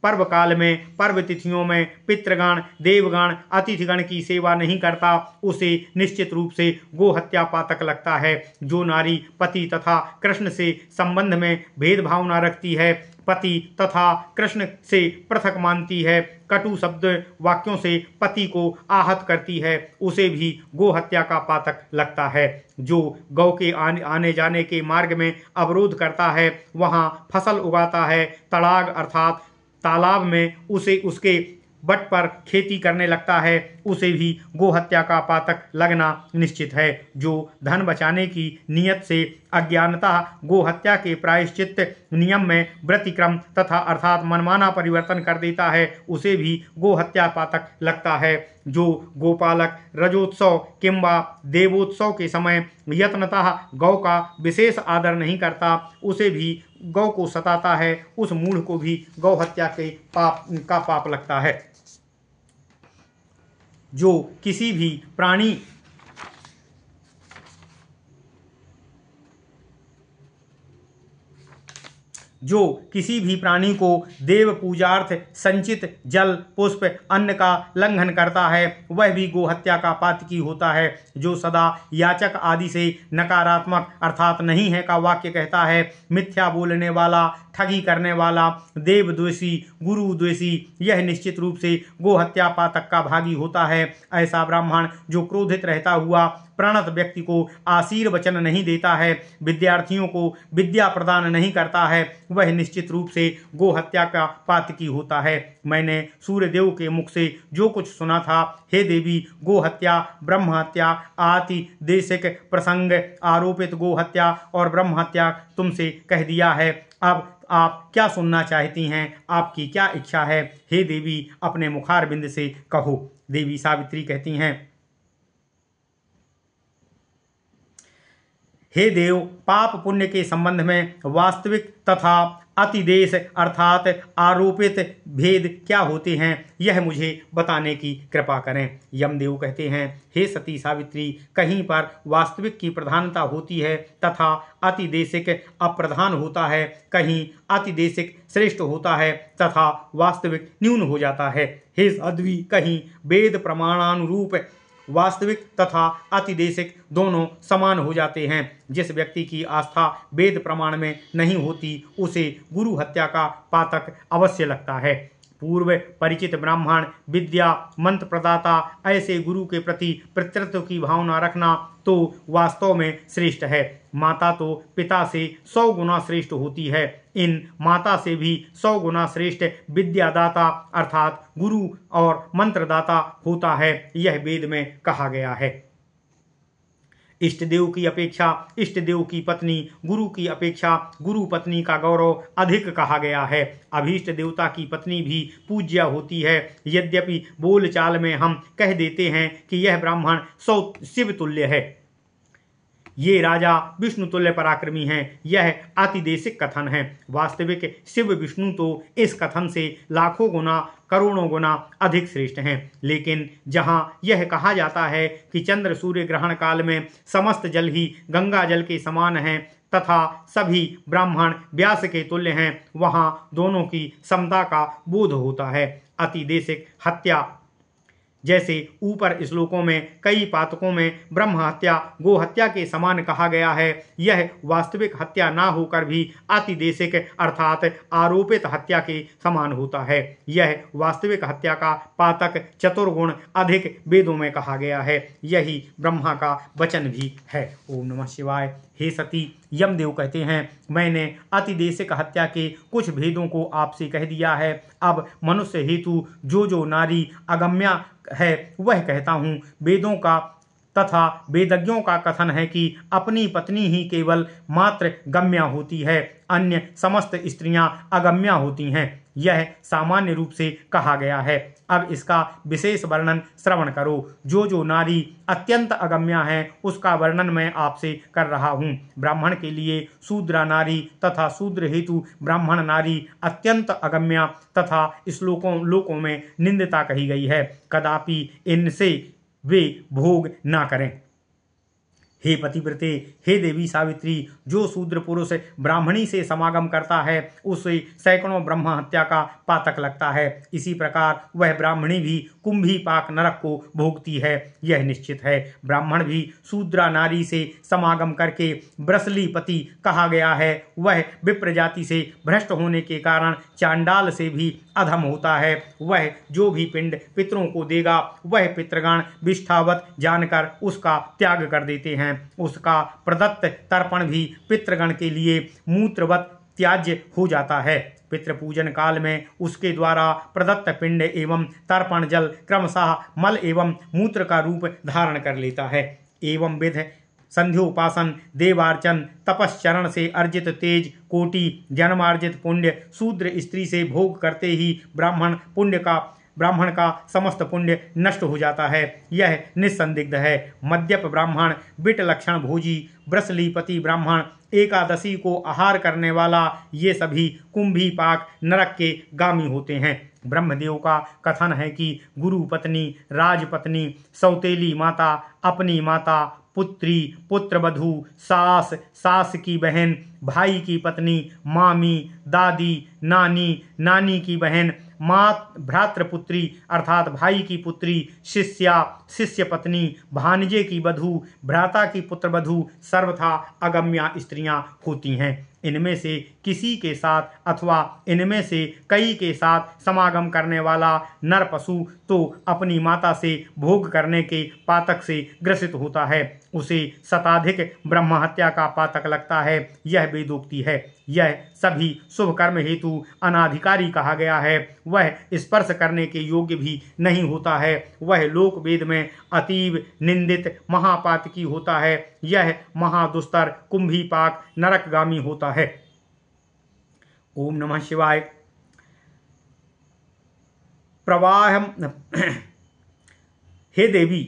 पर्व काल में, पर्व तिथियों में पितृगण, देवगण, अतिथिगण की सेवा नहीं करता, उसे निश्चित रूप से गोहत्या पातक लगता है। जो नारी पति तथा कृष्ण से संबंध में भेदभाव न रखती है, पति तथा कृष्ण से पृथक मानती है, कटु शब्द वाक्यों से पति को आहत करती है, उसे भी गोहत्या का पातक लगता है। जो गौ के आने जाने के मार्ग में अवरोध करता है, वहाँ फसल उगाता है, तड़ाग अर्थात तालाब में उसके बट पर खेती करने लगता है, उसे भी गोहत्या का पातक लगना निश्चित है। जो धन बचाने की नियत से अज्ञानता गोहत्या के प्रायश्चित नियम में व्यतिक्रम तथा अर्थात मनमाना परिवर्तन कर देता है, उसे भी गोहत्या पातक लगता है। जो गोपालक रजोत्सव किंवा देवोत्सव के समय यत्नतः गौ का विशेष आदर नहीं करता, उसे भी गौ को सताता है, उस मूढ़ को भी गौहत्या के पाप लगता है। जो किसी भी प्राणी को देव पूजार्थ संचित जल पुष्प अन्न का लंघन करता है, वह भी गोहत्या का पातकी होता है। जो सदा याचक आदि से नकारात्मक अर्थात नहीं है का वाक्य कहता है, मिथ्या बोलने वाला, ठगी करने वाला, देवद्वेषी, गुरुद्वेषी, यह निश्चित रूप से गोहत्या पातक का भागी होता है। ऐसा ब्राह्मण जो क्रोधित रहता हुआ प्रणत व्यक्ति को आशीर्वचन नहीं देता है, विद्यार्थियों को विद्या प्रदान नहीं करता है, वह निश्चित रूप से गोहत्या का पातकी होता है। मैंने सूर्यदेव के मुख से जो कुछ सुना था, हे देवी, गोहत्या, ब्रह्महत्या, आति देशिक प्रसंग, आरोपित गोहत्या और ब्रह्महत्या तुमसे कह दिया है। अब आप क्या सुनना चाहती हैं? आपकी क्या इच्छा है? हे देवी, अपने मुखारबिंद से कहो। देवी सावित्री कहती हैं, हे देव, पाप पुण्य के संबंध में वास्तविक तथा अतिदेश अर्थात आरोपित भेद क्या होते हैं, यह मुझे बताने की कृपा करें। यमदेव कहते हैं, हे सती सावित्री, कहीं पर वास्तविक की प्रधानता होती है तथा अतिदेशिक अप्रधान होता है, कहीं अतिदेशिक श्रेष्ठ होता है तथा वास्तविक न्यून हो जाता है। हे साध्वी, कहीं वेद प्रमाणानुरूप वास्तविक तथा अतिदेशिक दोनों समान हो जाते हैं। जिस व्यक्ति की आस्था वेद प्रमाण में नहीं होती, उसे गुरु हत्या का पातक अवश्य लगता है। पूर्व परिचित ब्राह्मण, विद्या मंत्र प्रदाता, ऐसे गुरु के प्रति पितृत्व की भावना रखना तो वास्तव में श्रेष्ठ है। माता तो पिता से 100 गुना श्रेष्ठ होती है। इन माता से भी 100 गुना श्रेष्ठ विद्यादाता अर्थात गुरु और मंत्रदाता होता है, यह वेद में कहा गया है। इष्ट देव की अपेक्षा इष्ट देव की पत्नी, गुरु की अपेक्षा गुरु पत्नी का गौरव अधिक कहा गया है। अभीष्ट देवता की पत्नी भी पूज्य होती है। यद्यपि बोलचाल में हम कह देते हैं कि यह ब्राह्मण शिव तुल्य है, ये राजा विष्णु तुल्य पराक्रमी हैं, यह अतिदेशिक कथन है। वास्तविक शिव विष्णु तो इस कथन से लाखों गुना करोड़ों गुना अधिक श्रेष्ठ हैं। लेकिन जहाँ यह कहा जाता है कि चंद्र सूर्य ग्रहण काल में समस्त जल ही गंगा जल के समान हैं तथा सभी ब्राह्मण व्यास के तुल्य हैं, वहाँ दोनों की समता का बोध होता है। अतिदेशिक हत्या जैसे ऊपर श्लोकों में कई पातकों में ब्रह्म हत्या गो हत्या के समान कहा गया है, यह वास्तविक हत्या ना होकर भी अतिदेशिक अर्थात आरोपित हत्या के समान होता है। यह वास्तविक हत्या का पातक चतुर्गुण अधिक वेदों में कहा गया है, यही ब्रह्मा का वचन भी है। ओम नमः शिवाय। हे सती, यमदेव कहते हैं, मैंने अतिदेशिक हत्या के कुछ भेदों को आपसे कह दिया है। अब मनुष्य हेतु जो नारी अगम्या है वह कहता हूँ। वेदों का तथा वेदज्ञों का कथन है कि अपनी पत्नी ही केवल मात्र गम्या होती है, अन्य समस्त स्त्रियां अगम्या होती हैं। यह सामान्य रूप से कहा गया है। अब इसका विशेष वर्णन श्रवण करो। जो नारी अत्यंत अगम्या है उसका वर्णन मैं आपसे कर रहा हूँ। ब्राह्मण के लिए शूद्रा नारी तथा शूद्र हेतु ब्राह्मण नारी अत्यंत अगम्या तथा लोकों में निंदिता कही गई है। कदापि इनसे वे भोग ना करें। हे पतिव्रते, हे देवी सावित्री, जो शूद्र पुरुष ब्राह्मणी से समागम करता है उसे सैकड़ों ब्रह्म हत्या का पातक लगता है। इसी प्रकार वह ब्राह्मणी भी कुंभी पाक नरक को भोगती है, यह निश्चित है। ब्राह्मण भी शूद्रा नारी से समागम करके ब्रसलीपति कहा गया है। वह विप्र जाति से भ्रष्ट होने के कारण चांडाल से भी अधम होता है। वह जो भी पिंड पितरों को देगा वह पितृगण विष्ठावत जानकर उसका त्याग कर देते हैं। उसका प्रदत्त तर्पण भी पितृगण के लिए मूत्रवत त्याज्य हो जाता है। पितृ पूजन काल में उसके द्वारा प्रदत्त पिंड एवं तर्पण जल क्रमशः मल एवं मूत्र का रूप धारण कर लेता है। एवं विध संध्योपासन, देवार्चन, तपश्चरण से अर्जित तेज कोटि, जन्मार्जित पुण्य शूद्र स्त्री से भोग करते ही ब्राह्मण का समस्त पुण्य नष्ट हो जाता है, यह निस्संदिग्ध है। मद्यप ब्राह्मण, बिट लक्षण भोजी, ब्रसलीपति ब्राह्मण, एकादशी को आहार करने वाला, ये सभी कुंभी पाक नरक के गामी होते हैं। ब्रह्मदेव का कथन है कि गुरु पत्नी, राजपत्नी, सौतेली माता, अपनी माता, पुत्री, पुत्रवधू, सास, सास की बहन, भाई की पत्नी, मामी, दादी, नानी, नानी की बहन, भ्रातृपुत्री अर्थात भाई की पुत्री, शिष्या, शिष्य पत्नी, भांजे की बधू, भ्राता की पुत्रवधू सर्वथा अगम्या स्त्रियां होती हैं। इनमें से किसी के साथ अथवा इनमें से कई के साथ समागम करने वाला नर पशु तो अपनी माता से भोग करने के पातक से ग्रसित होता है, उसे शताधिक ब्रह्म हत्या का पातक लगता है, यह वेदोक्ति है। यह सभी शुभ कर्म हेतु अनाधिकारी कहा गया है। वह स्पर्श करने के योग्य भी नहीं होता है। वह लोक वेद में अतीव निंदित महापातकी होता है। यह महादुस्तर कुंभी पाक नरकगामी होता है। ओम नमः शिवाय। प्रवाह हे देवी,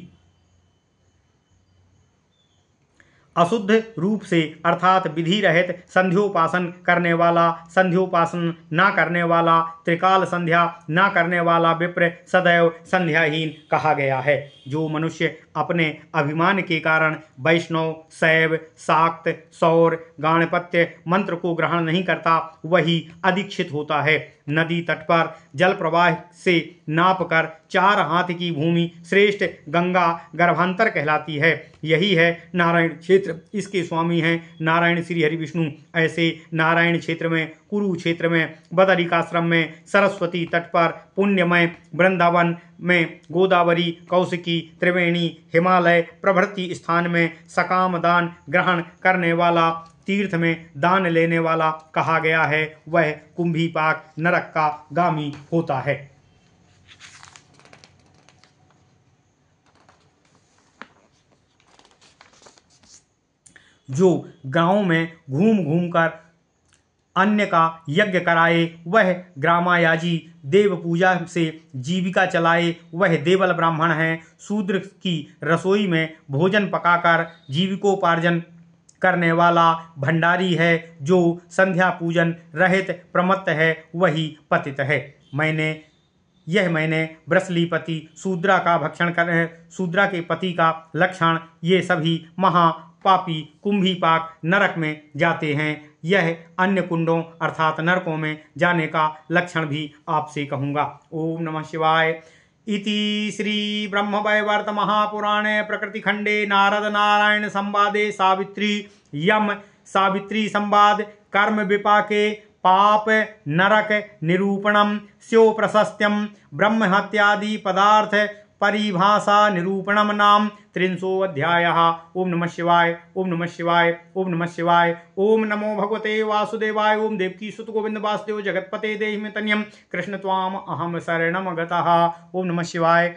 अशुद्ध रूप से अर्थात विधि रहित संध्योपासन करने वाला, संध्योपासन ना करने वाला, त्रिकाल संध्या ना करने वाला विप्र सदैव संध्याहीन कहा गया है। जो मनुष्य अपने अभिमान के कारण वैष्णव, शैव, शाक्त, सौर, गाणपत्य मंत्र को ग्रहण नहीं करता वही अधिक्षित होता है। नदी तट पर जल प्रवाह से नाप कर 4 हाथ की भूमि श्रेष्ठ गंगा गर्भांतर कहलाती है। यही है नारायण क्षेत्र। इसके स्वामी हैं नारायण श्री हरि विष्णु। ऐसे नारायण क्षेत्र में, कुरुक्षेत्र में, बदरिकाश्रम में, सरस्वती तट पर, पुण्यमय वृंदावन में, गोदावरी, कौशिकी, त्रिवेणी, हिमालय प्रभृति स्थान में सकाम दान ग्रहण करने वाला, तीर्थ में दान लेने वाला कहा गया है, वह कुंभी पाक नरक का गामी होता है। जो गांव में घूम घूम कर अन्य का यज्ञ कराए वह ग्रामायाजी, देव पूजा से जीविका चलाए वह देवल ब्राह्मण है। शूद्र की रसोई में भोजन पकाकर जीविकोपार्जन करने वाला भंडारी है। जो संध्या पूजन रहित प्रमत्त है वही पतित है। मैंने ब्रसलीपति शूद्रा का भक्षण कर शूद्रा के पति का लक्षण, ये सभी महापापी कुंभी पाक नरक में जाते हैं। यह अन्य कुंडों अर्थात नरकों में जाने का लक्षण भी आपसे कहूँगा। ओम नमः शिवाय। इति श्री ब्रह्मवैवर्त महापुराणे प्रकृतिखंडे नारद नारायण संवादे सावित्री यम सावित्री संवाद कर्म विपाके पाप नरक निरूपणम स्यो प्रशस्त्यम ब्रह्म हत्यादि पदार्थ परिभाषा निरूपणम नाम 300 ओम नमः शिवाय ओम नमः शिवाय ओम नमः शिवाय ओम नमो भगवते वासुदेवाय ओम देवकी सुत गोविंद वासुदेव जगतपते देहि में तन्यम कृष्ण त्वाम अहम शरणम गतः ओम नमः शिवाय।